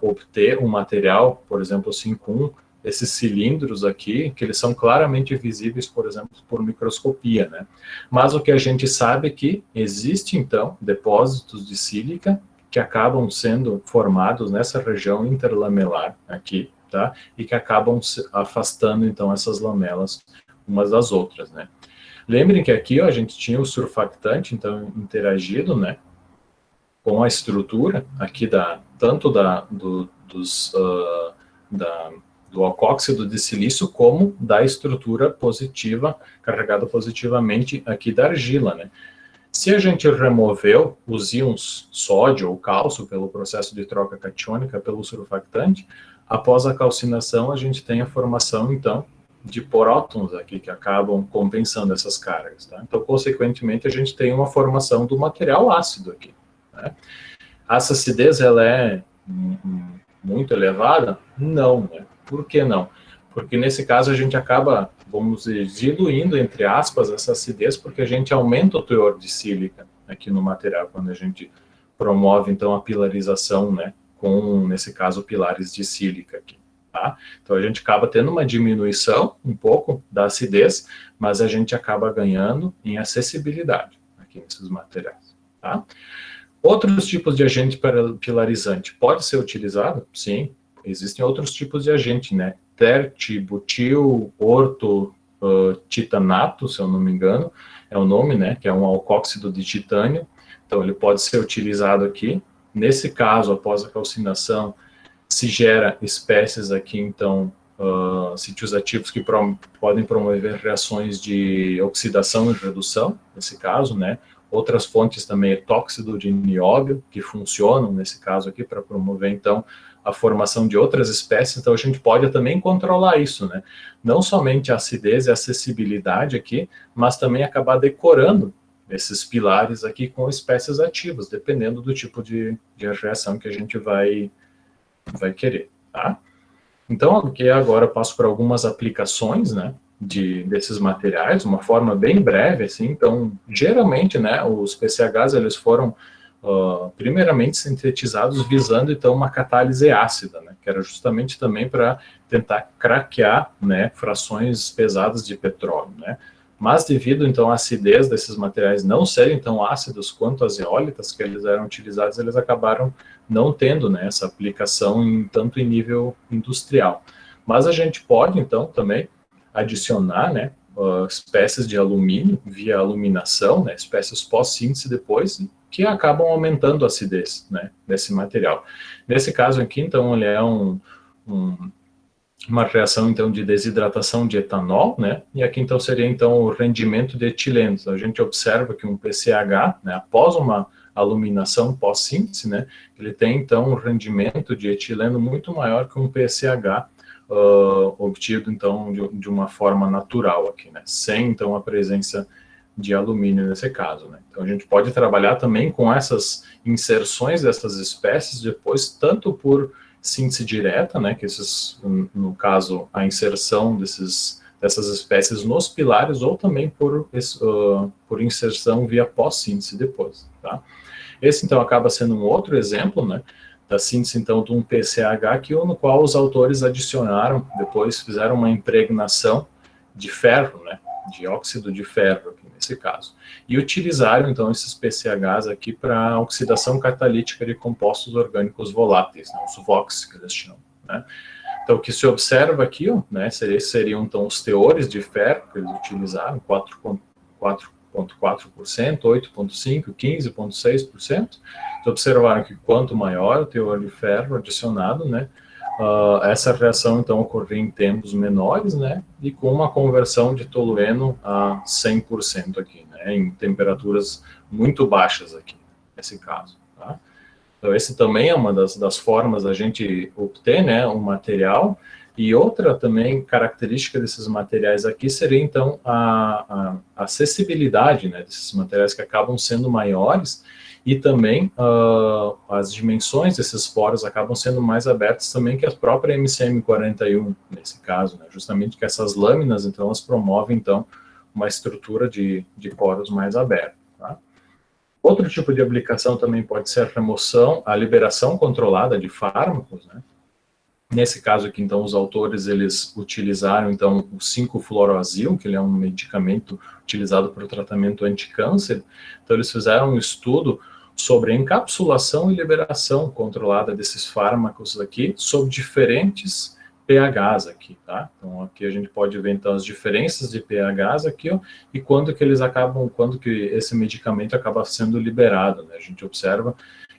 obter um material, por exemplo, assim, com esses cilindros aqui, que eles são claramente visíveis, por exemplo, por microscopia, né? Mas o que a gente sabe é que existe, então, depósitos de sílica que acabam sendo formados nessa região interlamelar aqui, tá? E que acabam afastando, então, essas lamelas umas das outras, né? Lembrem que aqui, ó, a gente tinha o surfactante, então, interagido, né? Com a estrutura aqui tanto do alcóxido de silício como da estrutura positiva, carregada positivamente aqui da argila, né? Se a gente removeu os íons sódio ou cálcio pelo processo de troca catiônica pelo surfactante, após a calcinação a gente tem a formação, então, de prótons aqui que acabam compensando essas cargas, tá? Então, consequentemente, a gente tem uma formação do material ácido aqui, né? Essa acidez, ela é muito elevada? Não, né? Por que não? Porque nesse caso a gente acaba, vamos dizer, diluindo, entre aspas, essa acidez, porque a gente aumenta o teor de sílica aqui no material, quando a gente promove, então, a pilarização, né? Com, nesse caso, pilares de sílica aqui, tá? Então a gente acaba tendo uma diminuição, um pouco, da acidez, mas a gente acaba ganhando em acessibilidade aqui nesses materiais, tá? Outros tipos de agente pilarizante pode ser utilizado? Sim, existem outros tipos de agente, né? Tertibutil, orto, titanato, se eu não me engano, é o nome, né? Que é um alcóxido de titânio. Então, ele pode ser utilizado aqui. Nesse caso, após a calcinação, se gera espécies aqui, então, sítios ativos que podem promover reações de oxidação e redução, nesse caso, né? Outras fontes também, etóxido de nióbio, que funcionam, nesse caso aqui, para promover, então, a formação de outras espécies. Então, a gente pode também controlar isso, né? Não somente a acidez e a acessibilidade aqui, mas também acabar decorando esses pilares aqui com espécies ativas, dependendo do tipo de reação que a gente vai querer, tá? Então, aqui agora eu passo para algumas aplicações, né? Desses materiais, uma forma bem breve, assim. Então, geralmente, né, os PCHs, eles foram primeiramente sintetizados visando, então, uma catálise ácida, né, que era justamente também para tentar craquear, né, frações pesadas de petróleo, né. Mas devido, então, à acidez desses materiais não serem tão ácidos quanto as zeólitas que eles eram utilizados, eles acabaram não tendo, né, essa aplicação tanto em nível industrial. Mas a gente pode, então, também adicionar, né, espécies de alumínio via aluminação, né, espécies pós-síntese depois, que acabam aumentando a acidez, né, desse material. Nesse caso aqui, então, ele é uma reação, então, de desidratação de etanol, né, e aqui, então, seria, então, o rendimento de etileno. Então, a gente observa que um PCH, né, após uma aluminação pós-síntese, né, ele tem, então, um rendimento de etileno muito maior que um PCH obtido, então, de uma forma natural aqui, né, sem, então, a presença de alumínio nesse caso, né. Então, a gente pode trabalhar também com essas inserções dessas espécies depois, tanto por síntese direta, né, que esses, no caso, a inserção dessas espécies nos pilares, ou também por inserção via pós-síntese depois, tá? Esse, então, acaba sendo um outro exemplo, né, da síntese, então, de um PCH, aqui, no qual os autores adicionaram, depois fizeram uma impregnação de ferro, né, de óxido de ferro, aqui nesse caso, e utilizaram, então, esses PCHs aqui para oxidação catalítica de compostos orgânicos voláteis, né, os VOX, que eles chamam, né. Então, o que se observa aqui, ó, né, seriam, então, os teores de ferro que eles utilizaram, 4,4%, 8,5%, 15,6%. Observaram que quanto maior o teor de ferro adicionado, né, essa reação, então, ocorria em tempos menores, né, e com uma conversão de tolueno a 100% aqui, né, em temperaturas muito baixas aqui, nesse caso, tá? Então, esse também é uma das formas da gente obter, né, um material. E outra também característica desses materiais aqui seria, então, a acessibilidade, né, desses materiais que acabam sendo maiores, e também as dimensões desses poros acabam sendo mais abertas também que a própria MCM41, nesse caso, né, justamente que essas lâminas, então, elas promovem, então, uma estrutura de poros mais aberta, tá? Outro tipo de aplicação também pode ser a remoção, a liberação controlada de fármacos, né? Nesse caso aqui, então, os autores, eles utilizaram, então, o 5-fluoroazil, que ele é um medicamento utilizado para o tratamento anticâncer. Então, eles fizeram um estudo sobre a encapsulação e liberação controlada desses fármacos aqui, sob diferentes pHs aqui, tá? Então, aqui a gente pode ver, então, as diferenças de pHs aqui, ó, e quando que esse medicamento acaba sendo liberado, né? A gente observa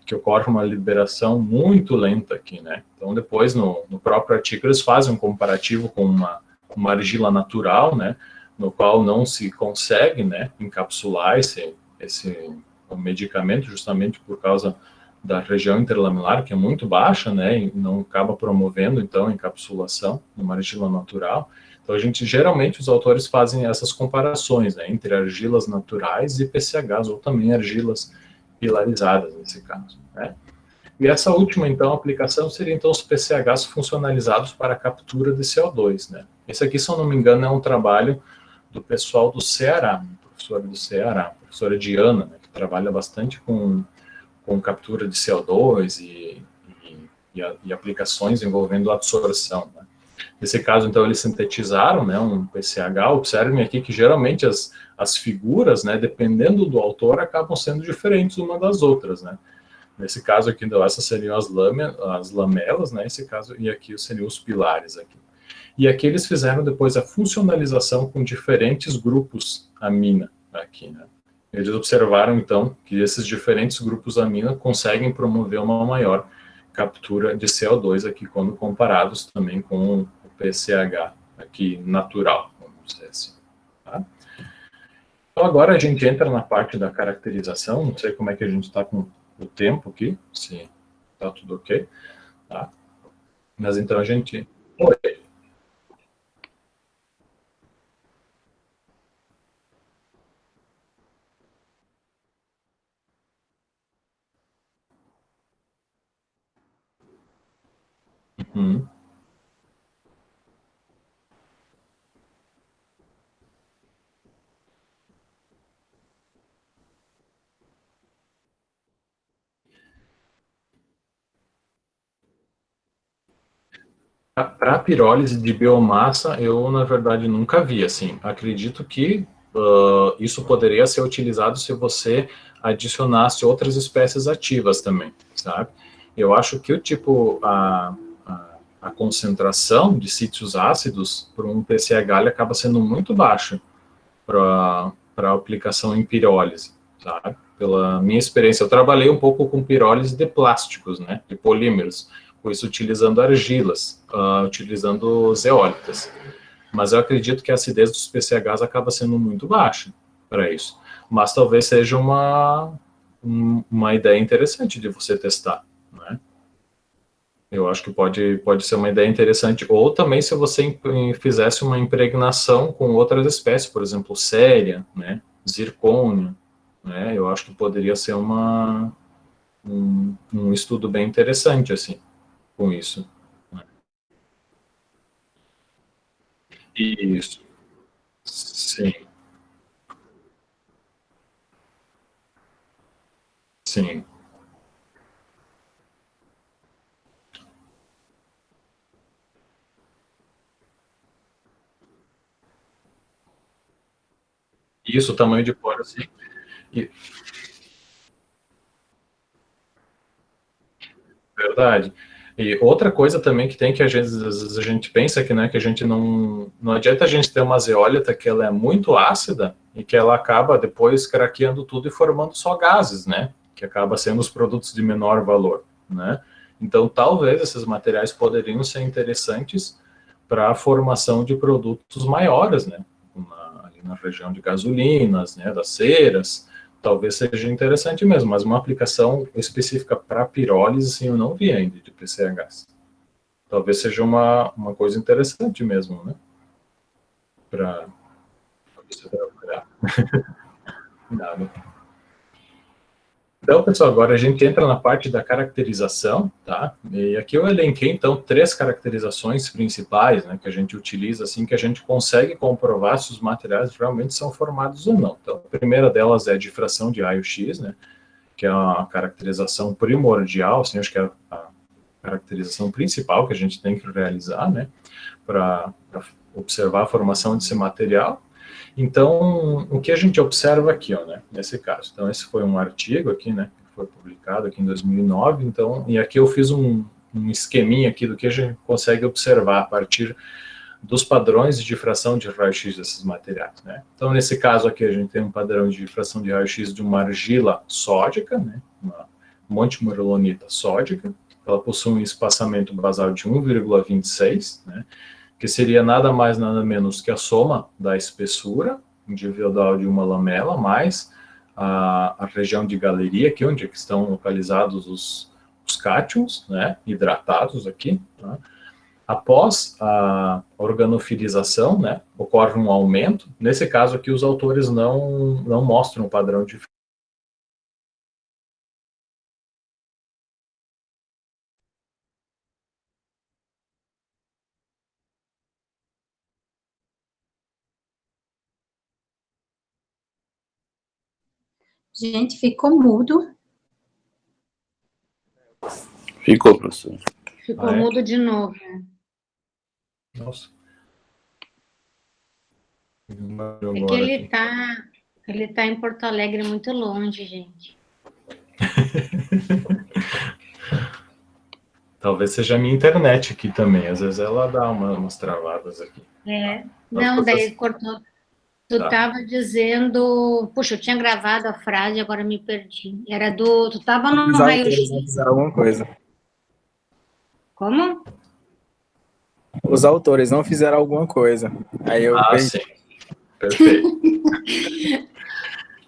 que ocorre uma liberação muito lenta aqui, né? Então, depois, no próprio artigo, eles fazem um comparativo com uma argila natural, né? No qual não se consegue, né, encapsular esse medicamento, justamente por causa da região interlaminar, que é muito baixa, né? E não acaba promovendo, então, a encapsulação numa argila natural. Então, geralmente, os autores fazem essas comparações, né, entre argilas naturais e PCHs, ou também argilas pilarizadas, nesse caso, né? E essa última, então, aplicação seria, então, os PCHs funcionalizados para a captura de CO2, né? Esse aqui, se eu não me engano, é um trabalho do pessoal do Ceará, professora do Ceará, professora Diana, né, que trabalha bastante com captura de CO2 e aplicações envolvendo absorção, né? Nesse caso, então, eles sintetizaram, né, um PCH. Observem aqui que, geralmente, as figuras, né, dependendo do autor, acabam sendo diferentes uma das outras, né? Nesse caso aqui, então, essas seriam as lamelas, né, esse caso, e aqui seriam os pilares aqui. E aqui eles fizeram depois a funcionalização com diferentes grupos amina aqui, né? Eles observaram, então, que esses diferentes grupos amina conseguem promover uma maior captura de CO2 aqui, quando comparados também com o PCH aqui natural, vamos dizer assim, tá? Então, agora a gente entra na parte da caracterização. Não sei como é que a gente está com o tempo aqui, se está tudo ok, tá? Mas então a gente... Oi. Uhum. Para a pirólise de biomassa, eu, na verdade, nunca vi, assim. Acredito que isso poderia ser utilizado se você adicionasse outras espécies ativas também, sabe? Eu acho que a concentração de sítios ácidos para um PCH ele acaba sendo muito baixa para aplicação em pirólise, sabe? Pela minha experiência, eu trabalhei um pouco com pirólise de plásticos, né, de polímeros, com isso utilizando argilas, utilizando zeólitas. Mas eu acredito que a acidez dos PCHs acaba sendo muito baixa para isso. Mas talvez seja uma ideia interessante de você testar, né? Eu acho que pode ser uma ideia interessante. Ou também se você fizesse uma impregnação com outras espécies, por exemplo, céria, né, zircônio, né? Eu acho que poderia ser um estudo bem interessante, assim, com isso. Né? Isso. Sim. Sim. Isso, o tamanho de poro, assim. E, verdade. E outra coisa também que tem que às vezes a gente pensa que, né, que a gente não adianta a gente ter uma zeólita que ela é muito ácida e que ela acaba depois craqueando tudo e formando só gases, né, que acaba sendo os produtos de menor valor, né. Então, talvez esses materiais poderiam ser interessantes para a formação de produtos maiores, né, ali na região de gasolinas, né, das ceras. Talvez seja interessante mesmo, mas uma aplicação específica para pirólise, assim, eu não vi ainda de PCHs. Talvez seja uma coisa interessante mesmo, né? Para você trabalhar. Nada. Então, pessoal, agora a gente entra na parte da caracterização, tá? E aqui eu elenquei, então, 3 caracterizações principais, né, que a gente utiliza, assim, que a gente consegue comprovar se os materiais realmente são formados ou não. Então, a primeira delas é a difração de raio-x, né, que é uma caracterização primordial, assim, acho que é a caracterização principal que a gente tem que realizar, né, para observar a formação desse material. Então, o que a gente observa aqui, ó, né, nesse caso. Então, esse foi um artigo aqui, né, que foi publicado aqui em 2009, então, e aqui eu fiz um esqueminha aqui do que a gente consegue observar a partir dos padrões de difração de raio-x desses materiais, né. Então, nesse caso aqui, a gente tem um padrão de difração de raio-x de uma argila sódica, né, uma montemurulonita sódica, ela possui um espaçamento basal de 1,26, né, que seria nada mais, nada menos que a soma da espessura individual de uma lamela, mais a região de galeria, aqui onde estão localizados os cátions, né, hidratados aqui. Tá? Após a organofilização, né, ocorre um aumento. Nesse caso aqui, os autores não mostram o padrão de Gente, ficou mudo. Ficou, professor. Ficou mudo de novo. Nossa. É que ele tá em Porto Alegre, muito longe, gente. Talvez seja a minha internet aqui também. Às vezes ela dá umas travadas aqui. É. Não, daí cortou. Tu estava dizendo... Puxa, eu tinha gravado a frase, agora me perdi. Era do... Tu estava no raio-x. Fizeram alguma coisa. Como? Os autores não fizeram alguma coisa. Aí eu perdi. Sim. Perfeito.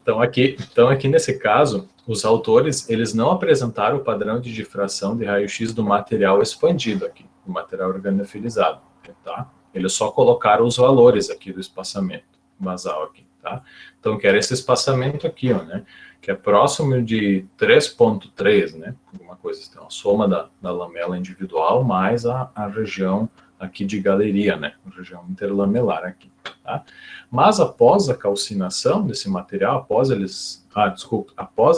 Então aqui nesse caso, os autores, eles não apresentaram o padrão de difração de raio-x do material expandido aqui, do material organofilizado, tá? Eles só colocaram os valores aqui do espaçamento basal aqui, tá? Então, que era esse espaçamento aqui, ó, né? Que é próximo de 3,3, né? Alguma coisa, então, a soma da lamela individual mais a região aqui de galeria, né? A região interlamelar aqui, tá? Mas após a calcinação desse material, após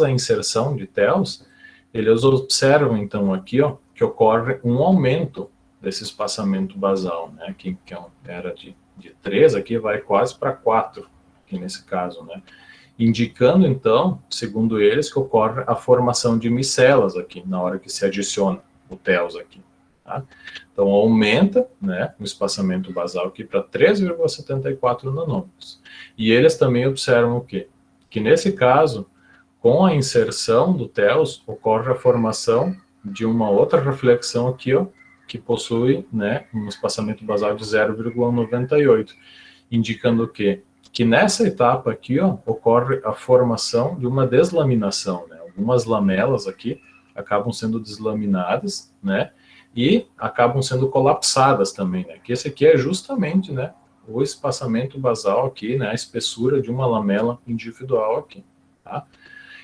a inserção de TELs, eles observam, então, aqui, ó, que ocorre um aumento desse espaçamento basal, né? Que era de 3, aqui vai quase para 4, aqui nesse caso, né? Indicando, então, segundo eles, que ocorre a formação de micelas aqui, na hora que se adiciona o TEOS aqui, tá? Então, aumenta, né, o espaçamento basal aqui para 3,74 nanômetros. E eles também observam o quê? Que nesse caso, com a inserção do TEOS, ocorre a formação de uma outra reflexão aqui, ó, que possui, né, um espaçamento basal de 0,98, indicando o quê? Que nessa etapa aqui, ó, ocorre a formação de uma deslaminação, né? Algumas lamelas aqui acabam sendo deslaminadas, né? E acabam sendo colapsadas também, né? Que esse aqui é justamente, né, o espaçamento basal aqui, né, a espessura de uma lamela individual aqui, tá?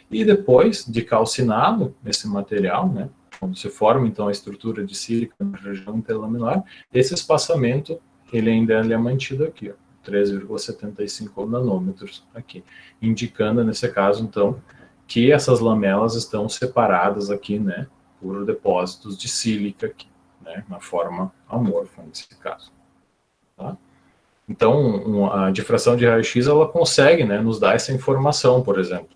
E depois de calcinado esse material, né, quando se forma então a estrutura de sílica na região interlaminar, esse espaçamento ele ainda é mantido aqui, ó, 3,75 nanômetros aqui, indicando nesse caso então que essas lamelas estão separadas aqui, né, por depósitos de sílica aqui, né, na forma amorfa nesse caso, tá? Então a difração de raio-x ela consegue, né, nos dar essa informação, por exemplo.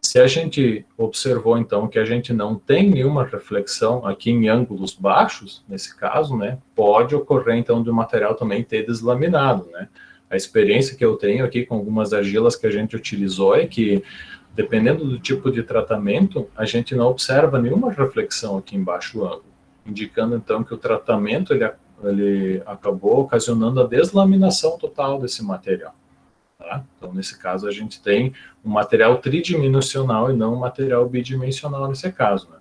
Se a gente observou, então, que a gente não tem nenhuma reflexão aqui em ângulos baixos, nesse caso, né, pode ocorrer, então, do material também ter deslaminado, né. A experiência que eu tenho aqui com algumas argilas que a gente utilizou é que, dependendo do tipo de tratamento, a gente não observa nenhuma reflexão aqui em baixo ângulo, indicando, então, que o tratamento, ele acabou ocasionando a deslaminação total desse material. Tá? Então, nesse caso, a gente tem um material tridimensional e não um material bidimensional nesse caso, né?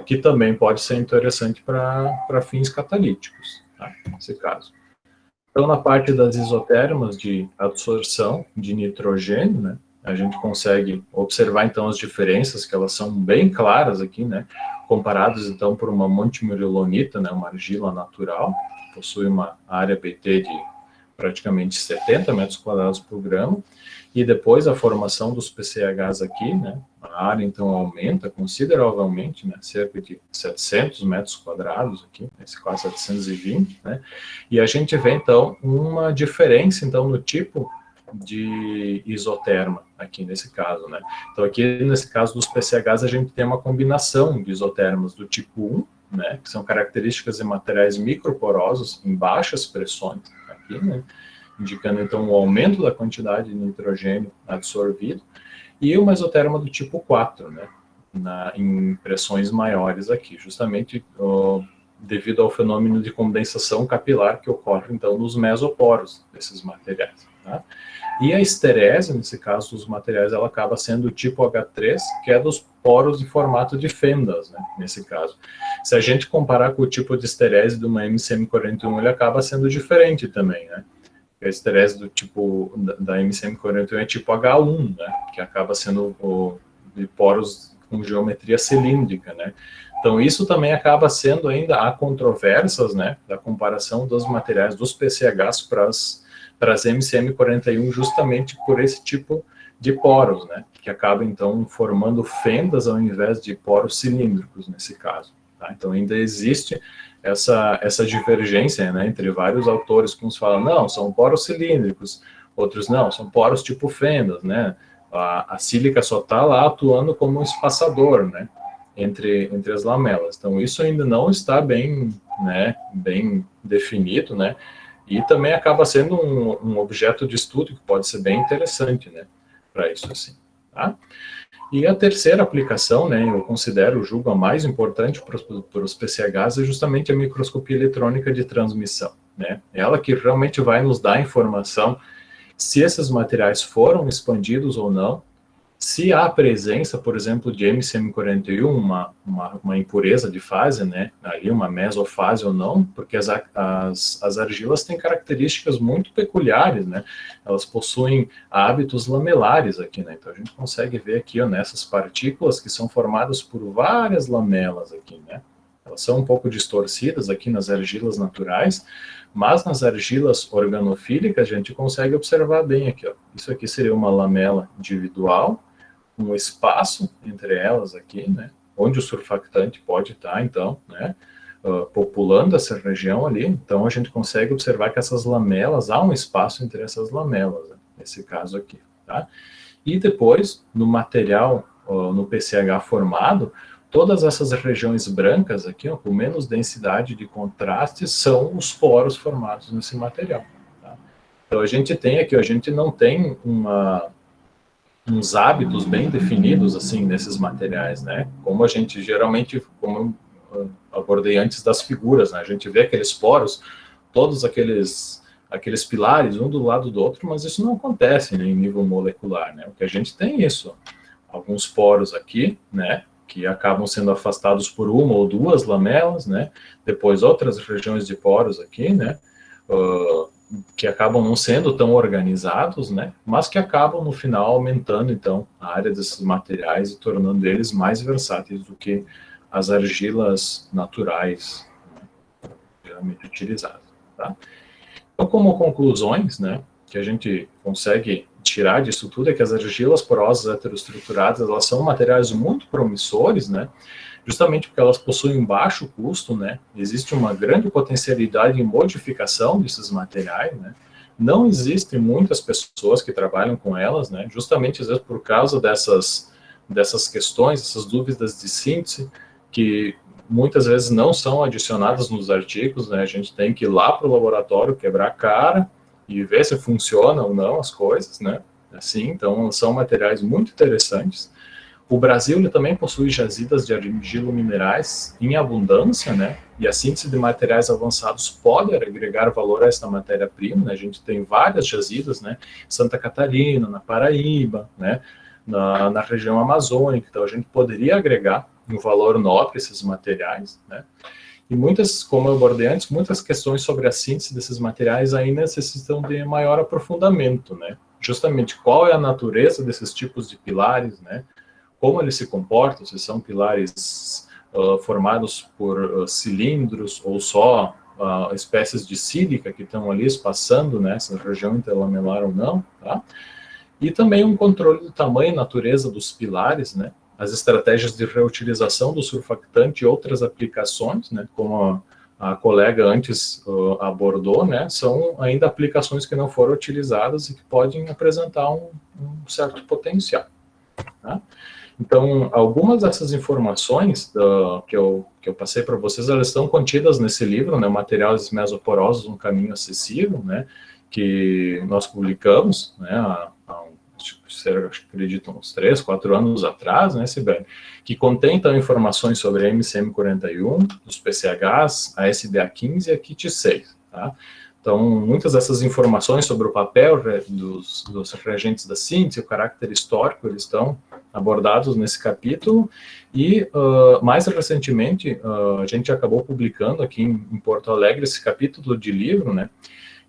Que também pode ser interessante para fins catalíticos, tá? Nesse caso. Então, na parte das isotérmicas de absorção de nitrogênio, né, a gente consegue observar, então, as diferenças, que elas são bem claras aqui, né, comparadas, então, por uma montimeriolonita, né, uma argila natural, que possui uma área PT de praticamente 70 metros quadrados por grama, e depois a formação dos PCHs aqui, né, a área então aumenta consideravelmente, né, cerca de 700 metros quadrados aqui, nesse caso 720, né, e a gente vê então uma diferença então no tipo de isoterma aqui nesse caso, né. Então aqui nesse caso dos PCHs a gente tem uma combinação de isotermas do tipo 1, né, que são características de materiais microporosos em baixas pressões, aqui, né, indicando então o aumento da quantidade de nitrogênio absorvido, e uma isoterma do tipo 4, né, em pressões maiores aqui, justamente devido ao fenômeno de condensação capilar que ocorre então nos mesoporos desses materiais, tá? E a esterese, nesse caso dos materiais, ela acaba sendo o tipo H3, que é dos poros em formato de fendas, né, nesse caso. Se a gente comparar com o tipo de esterese de uma MCM41, ele acaba sendo diferente também, né? A esterese do tipo da MCM41 é tipo H1, né, que acaba sendo de poros com geometria cilíndrica, né? Então isso também acaba sendo ainda há controvérsias, né, da comparação dos materiais dos PCHs para as MCM41, justamente por esse tipo de poros, né, que acaba então formando fendas ao invés de poros cilíndricos nesse caso, tá? Então ainda existe essa divergência, né, entre vários autores, que uns falam, não, são poros cilíndricos, outros não, são poros tipo fendas, né, a sílica só está lá atuando como um espaçador, né, entre as lamelas. Então isso ainda não está bem, né, bem definido, né, e também acaba sendo um objeto de estudo que pode ser bem interessante, né, para isso assim, tá? E a terceira aplicação, né, eu julgo a mais importante para os PCHs, é justamente a microscopia eletrônica de transmissão, né? Ela que realmente vai nos dar informação se esses materiais foram expandidos ou não, se há presença, por exemplo, de MCM41, uma impureza de fase, né, ali uma mesofase ou não, porque as argilas têm características muito peculiares, né, elas possuem hábitos lamelares aqui, né, então a gente consegue ver aqui, ó, nessas partículas que são formadas por várias lamelas aqui, né, elas são um pouco distorcidas aqui nas argilas naturais, mas nas argilas organofílicas a gente consegue observar bem aqui, ó, isso aqui seria uma lamela individual, um espaço entre elas aqui, né, onde o surfactante pode estar, então, né, populando essa região ali, então a gente consegue observar que essas lamelas, há um espaço entre essas lamelas, né, nesse caso aqui, tá? E depois, no material, no PCH formado, todas essas regiões brancas aqui, ó, com menos densidade de contraste, são os poros formados nesse material. Tá? Então, a gente tem aqui, a gente não tem uns hábitos bem definidos, assim, nesses materiais, né? Como a gente geralmente, como eu abordei antes das figuras, né? A gente vê aqueles poros, todos aqueles pilares, um do lado do outro, mas isso não acontece, né, em nível molecular, né? O que a gente tem é isso, alguns poros aqui, né, que acabam sendo afastados por uma ou duas lamelas, né, depois outras regiões de poros aqui, né, que acabam não sendo tão organizados, né, mas que acabam no final aumentando, então, a área desses materiais e tornando eles mais versáteis do que as argilas naturais, né, geralmente utilizadas, tá? Então, como conclusões, né, que a gente consegue tirar disso tudo é que as argilas porosas heteroestruturadas, elas são materiais muito promissores, né, justamente porque elas possuem um baixo custo, né, existe uma grande potencialidade em modificação desses materiais, né, não existem muitas pessoas que trabalham com elas, né, justamente às vezes por causa dessas questões, essas dúvidas de síntese, que muitas vezes não são adicionadas nos artigos, né? A gente tem que ir lá para o laboratório, quebrar a cara e ver se funciona ou não as coisas, né? Assim, então, são materiais muito interessantes. O Brasil ele também possui jazidas de argilominerais em abundância, né? E a síntese de materiais avançados pode agregar valor a essa matéria-prima, né? A gente tem várias jazidas, né? Santa Catarina, na Paraíba, né? Na região amazônica, então a gente poderia agregar um valor nobre esses materiais, né? E muitas, como eu abordei antes, muitas questões sobre a síntese desses materiais ainda necessitam de maior aprofundamento, né? Justamente qual é a natureza desses tipos de pilares, né? Como eles se comportam, se são pilares formados por cilindros ou só espécies de sílica que estão ali espaçando nessa região interlamelar ou não, tá? E também um controle do tamanho e natureza dos pilares, né? As estratégias de reutilização do surfactante e outras aplicações, né? Como a colega antes abordou, né? São ainda aplicações que não foram utilizadas e que podem apresentar um certo potencial, tá? Então, algumas dessas informações que eu passei para vocês, elas estão contidas nesse livro, né? Materiais mesoporosos, um caminho acessível, né? Que nós publicamos, né? Acredito, uns 3, 4 anos atrás, né, Sibeli, que contém, então, informações sobre a MCM41, os PCHs, a SDA15 e a KIT6, tá? Então, muitas dessas informações sobre o papel dos reagentes da síntese, o caráter histórico, eles estão abordados nesse capítulo, e, mais recentemente, a gente acabou publicando aqui em Porto Alegre esse capítulo de livro, né,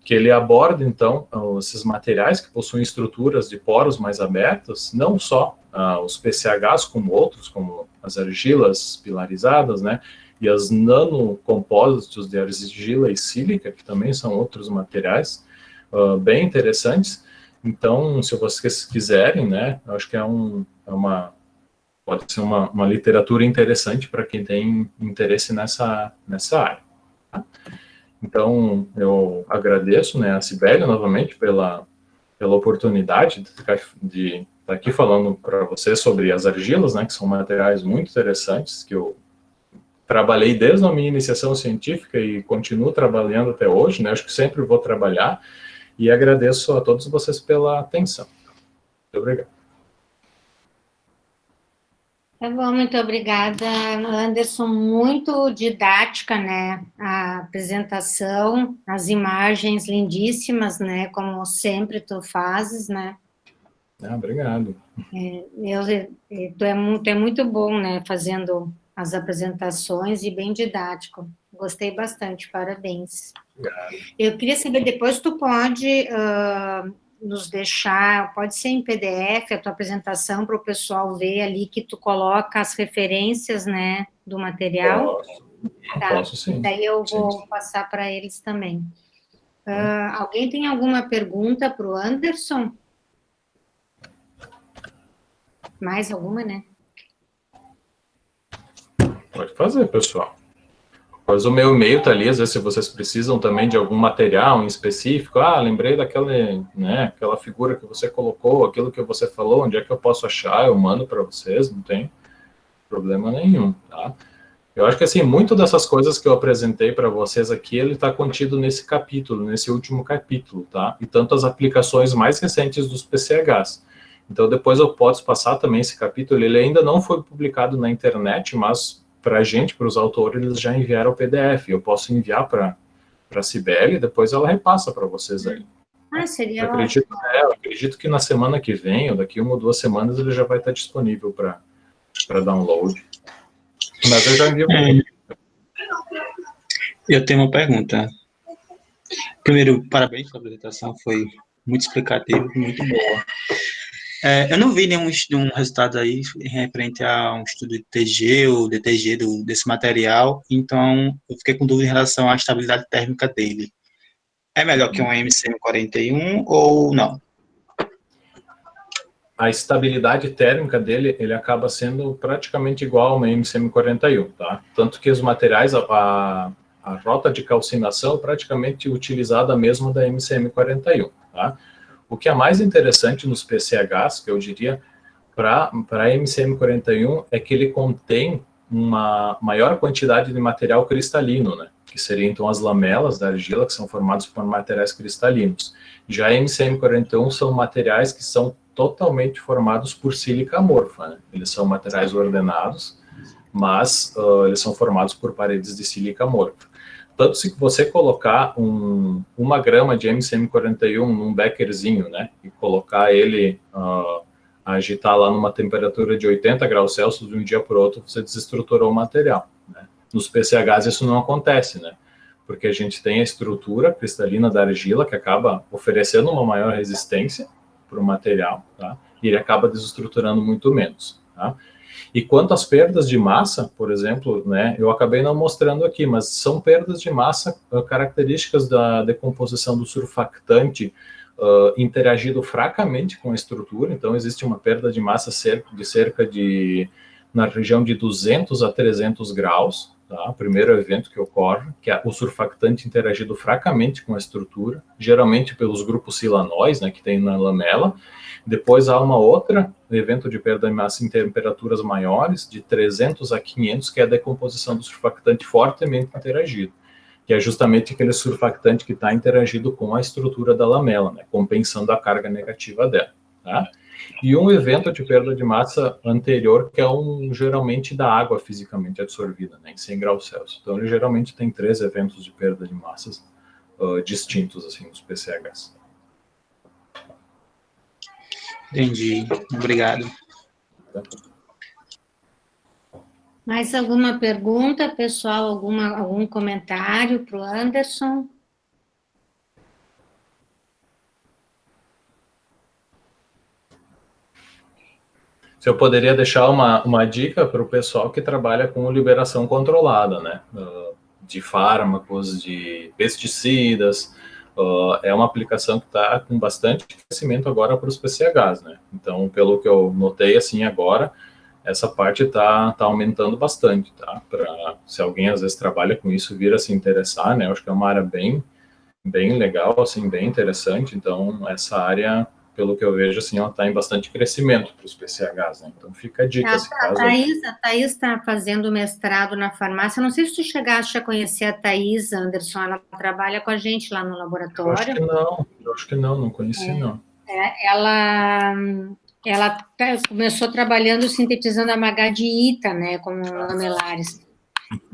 que ele aborda, então, esses materiais que possuem estruturas de poros mais abertos, não só os PCHs, como outros, como as argilas pilarizadas, né, e as nanocompósitos de argila e sílica, que também são outros materiais bem interessantes. Então, se vocês quiserem, né, acho que pode ser uma literatura interessante para quem tem interesse nessa área, tá? Então, eu agradeço, né, a Sibeli novamente pela oportunidade de estar aqui falando para vocês sobre as argilas, né, que são materiais muito interessantes, que eu trabalhei desde a minha iniciação científica e continuo trabalhando até hoje, né, acho que sempre vou trabalhar, e agradeço a todos vocês pela atenção. Muito obrigado. Tá bom, muito obrigada, Anderson, muito didática, né, a apresentação, as imagens lindíssimas, né, como sempre tu fazes, né. Obrigado. Tu é muito bom, né, fazendo as apresentações e bem didático, gostei bastante, parabéns. Obrigado. Eu queria saber, depois tu pode nos deixar, pode ser em PDF, a tua apresentação para o pessoal ver ali, que tu coloca as referências, né, do material. Posso sim. Daí eu vou passar para eles também. Alguém tem alguma pergunta para o Anderson? Mais alguma, né? Pode fazer, pessoal. Pois o meu e-mail tá ali, às vezes se vocês precisam também de algum material em específico, lembrei daquela, né, aquela figura que você colocou, aquilo que você falou, onde é que eu posso achar, eu mando para vocês, não tem problema nenhum, tá? Eu acho que, assim, muito dessas coisas que eu apresentei para vocês aqui, ele está contido nesse capítulo, nesse último capítulo, tá? E tanto as aplicações mais recentes dos PCHs. Então, depois eu posso passar também esse capítulo, ele ainda não foi publicado na internet, mas para a gente, para os autores, eles já enviaram o PDF. Eu posso enviar para a Cibele e depois ela repassa para vocês aí. Seria eu acredito que na semana que vem, ou daqui 1 ou 2 semanas, ele já vai estar disponível para download. Mas eu já envio. Eu tenho uma pergunta. Primeiro, parabéns pela apresentação, foi muito explicativo, muito boa. Eu não vi nenhum resultado aí referente a um estudo de TG ou DTG desse material, então eu fiquei com dúvida em relação à estabilidade térmica dele. É melhor que um MCM41 ou não? A estabilidade térmica dele, ele acaba sendo praticamente igual ao MCM41, tá? Tanto que os materiais, a rota de calcinação é praticamente utilizada a mesma da MCM41, tá? O que é mais interessante nos PCHs, que eu diria, para a MCM41, é que ele contém uma maior quantidade de material cristalino, né? Que seriam, então, as lamelas da argila, que são formadas por materiais cristalinos. Já a MCM41 são materiais que são totalmente formados por sílica amorfa, né? Eles são materiais ordenados, mas eles são formados por paredes de sílica amorfa. Tanto se você colocar 1 grama de MCM41 num beckerzinho, né, e colocar ele, agitar lá numa temperatura de 80 graus Celsius de um dia para o outro, você desestruturou o material, né? Nos PCHs isso não acontece, né? Porque a gente tem a estrutura cristalina da argila que acaba oferecendo uma maior resistência para o material, tá? E ele acaba desestruturando muito menos, tá? E quanto às perdas de massa, por exemplo, né, eu acabei não mostrando aqui, mas são perdas de massa características da decomposição do surfactante interagido fracamente com a estrutura. Então, existe uma perda de massa na região de 200 a 300 graus, tá? O primeiro evento que ocorre, que é o surfactante interagido fracamente com a estrutura, geralmente pelos grupos silanóis, né, que tem na lamela. Depois há uma outra evento de perda de massa em temperaturas maiores, de 300 a 500, que é a decomposição do surfactante fortemente interagido, que é justamente aquele surfactante que está interagido com a estrutura da lamela, né, compensando a carga negativa dela, tá? E um evento de perda de massa anterior, que é geralmente da água fisicamente absorvida, né, em 100 graus Celsius. Então, ele geralmente tem 3 eventos de perda de massas distintos, assim, nos PCHs. Entendi. Obrigado. Mais alguma pergunta, pessoal? Algum comentário para o Anderson? Se eu poderia deixar uma dica para o pessoal que trabalha com liberação controlada, né? De fármacos, de pesticidas. É uma aplicação que está com bastante crescimento agora para os PCHs, né? Então, pelo que eu notei, assim, agora, essa parte está aumentando bastante, tá? Se alguém, às vezes, trabalha com isso, vir a se interessar, né? Eu acho que é uma área bem legal, assim, bem interessante. Então, essa área, pelo que eu vejo, assim, ela está em bastante crescimento para os PCHs, né? Então, fica a dica, se caso... A Thaís está fazendo mestrado na farmácia. Não sei se tu chegaste a conhecer a Thaís, Anderson. Ela trabalha com a gente lá no laboratório. Eu acho que não conheci, não. Ela começou trabalhando sintetizando a magadita, né, como lamelares.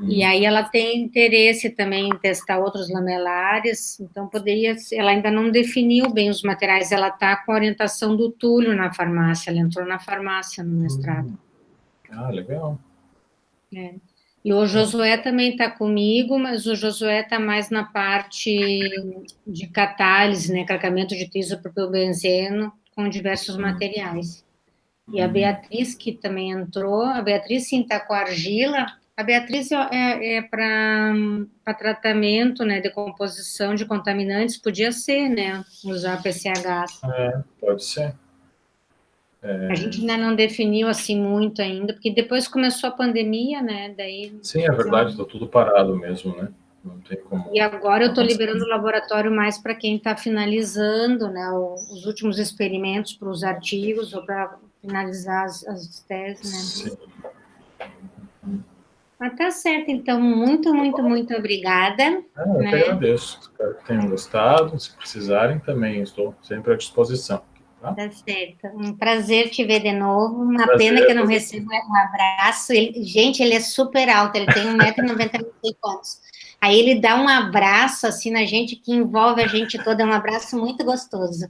E aí ela tem interesse também em testar outros lamelares, então ela ainda não definiu bem os materiais, ela está com a orientação do Túlio na farmácia, ela entrou na farmácia no mestrado. Legal. E o Josué também está comigo, mas o Josué está mais na parte de catálise, né, craqueamento de isopropilbenzeno com diversos materiais. E a Beatriz, que também entrou, a Beatriz sim está com argila. A Beatriz é para tratamento, né, decomposição de contaminantes, podia ser, né, usar PCH. Pode ser. A gente ainda não definiu assim muito ainda, porque depois começou a pandemia, né? Daí. Sim, é verdade, está tudo parado mesmo, né? Não tem como. E agora eu estou liberando o laboratório mais para quem está finalizando, né? Os últimos experimentos para os artigos ou para finalizar as teses, né? Sim. Mas tá certo, então, muito, muito, muito obrigada. Eu que agradeço. Espero que tenham gostado. Se precisarem, também estou sempre à disposição. Tá? Tá certo. Um prazer te ver de novo. Uma pena que eu não recebo um abraço. Gente, ele é super alto, ele tem 1,90 m, não sei quantos. Aí ele dá um abraço assim na gente, que envolve a gente toda, é um abraço muito gostoso.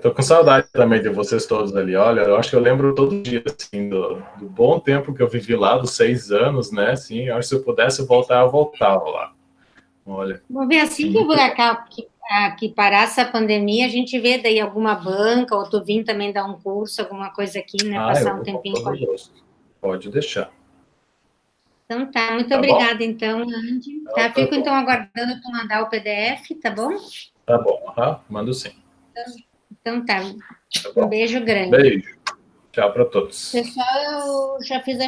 Tô com saudade também de vocês todos ali. Olha, eu acho que eu lembro todo dia, assim, do bom tempo que eu vivi lá, dos 6 anos, né? Assim, eu acho que se eu pudesse voltar, eu voltava lá. Olha. Vamos ver, assim que parar essa pandemia, a gente vê daí alguma banca, ou tu vir também dar um curso, alguma coisa aqui, né? Passar um tempinho com a gente. Pode deixar. Então tá, muito obrigada, então, Andy. Tá, fico então aguardando tu mandar o PDF, tá bom? Tá bom, mando sim. Então tá. Um beijo grande. Beijo. Tchau para todos. Pessoal, eu já fiz a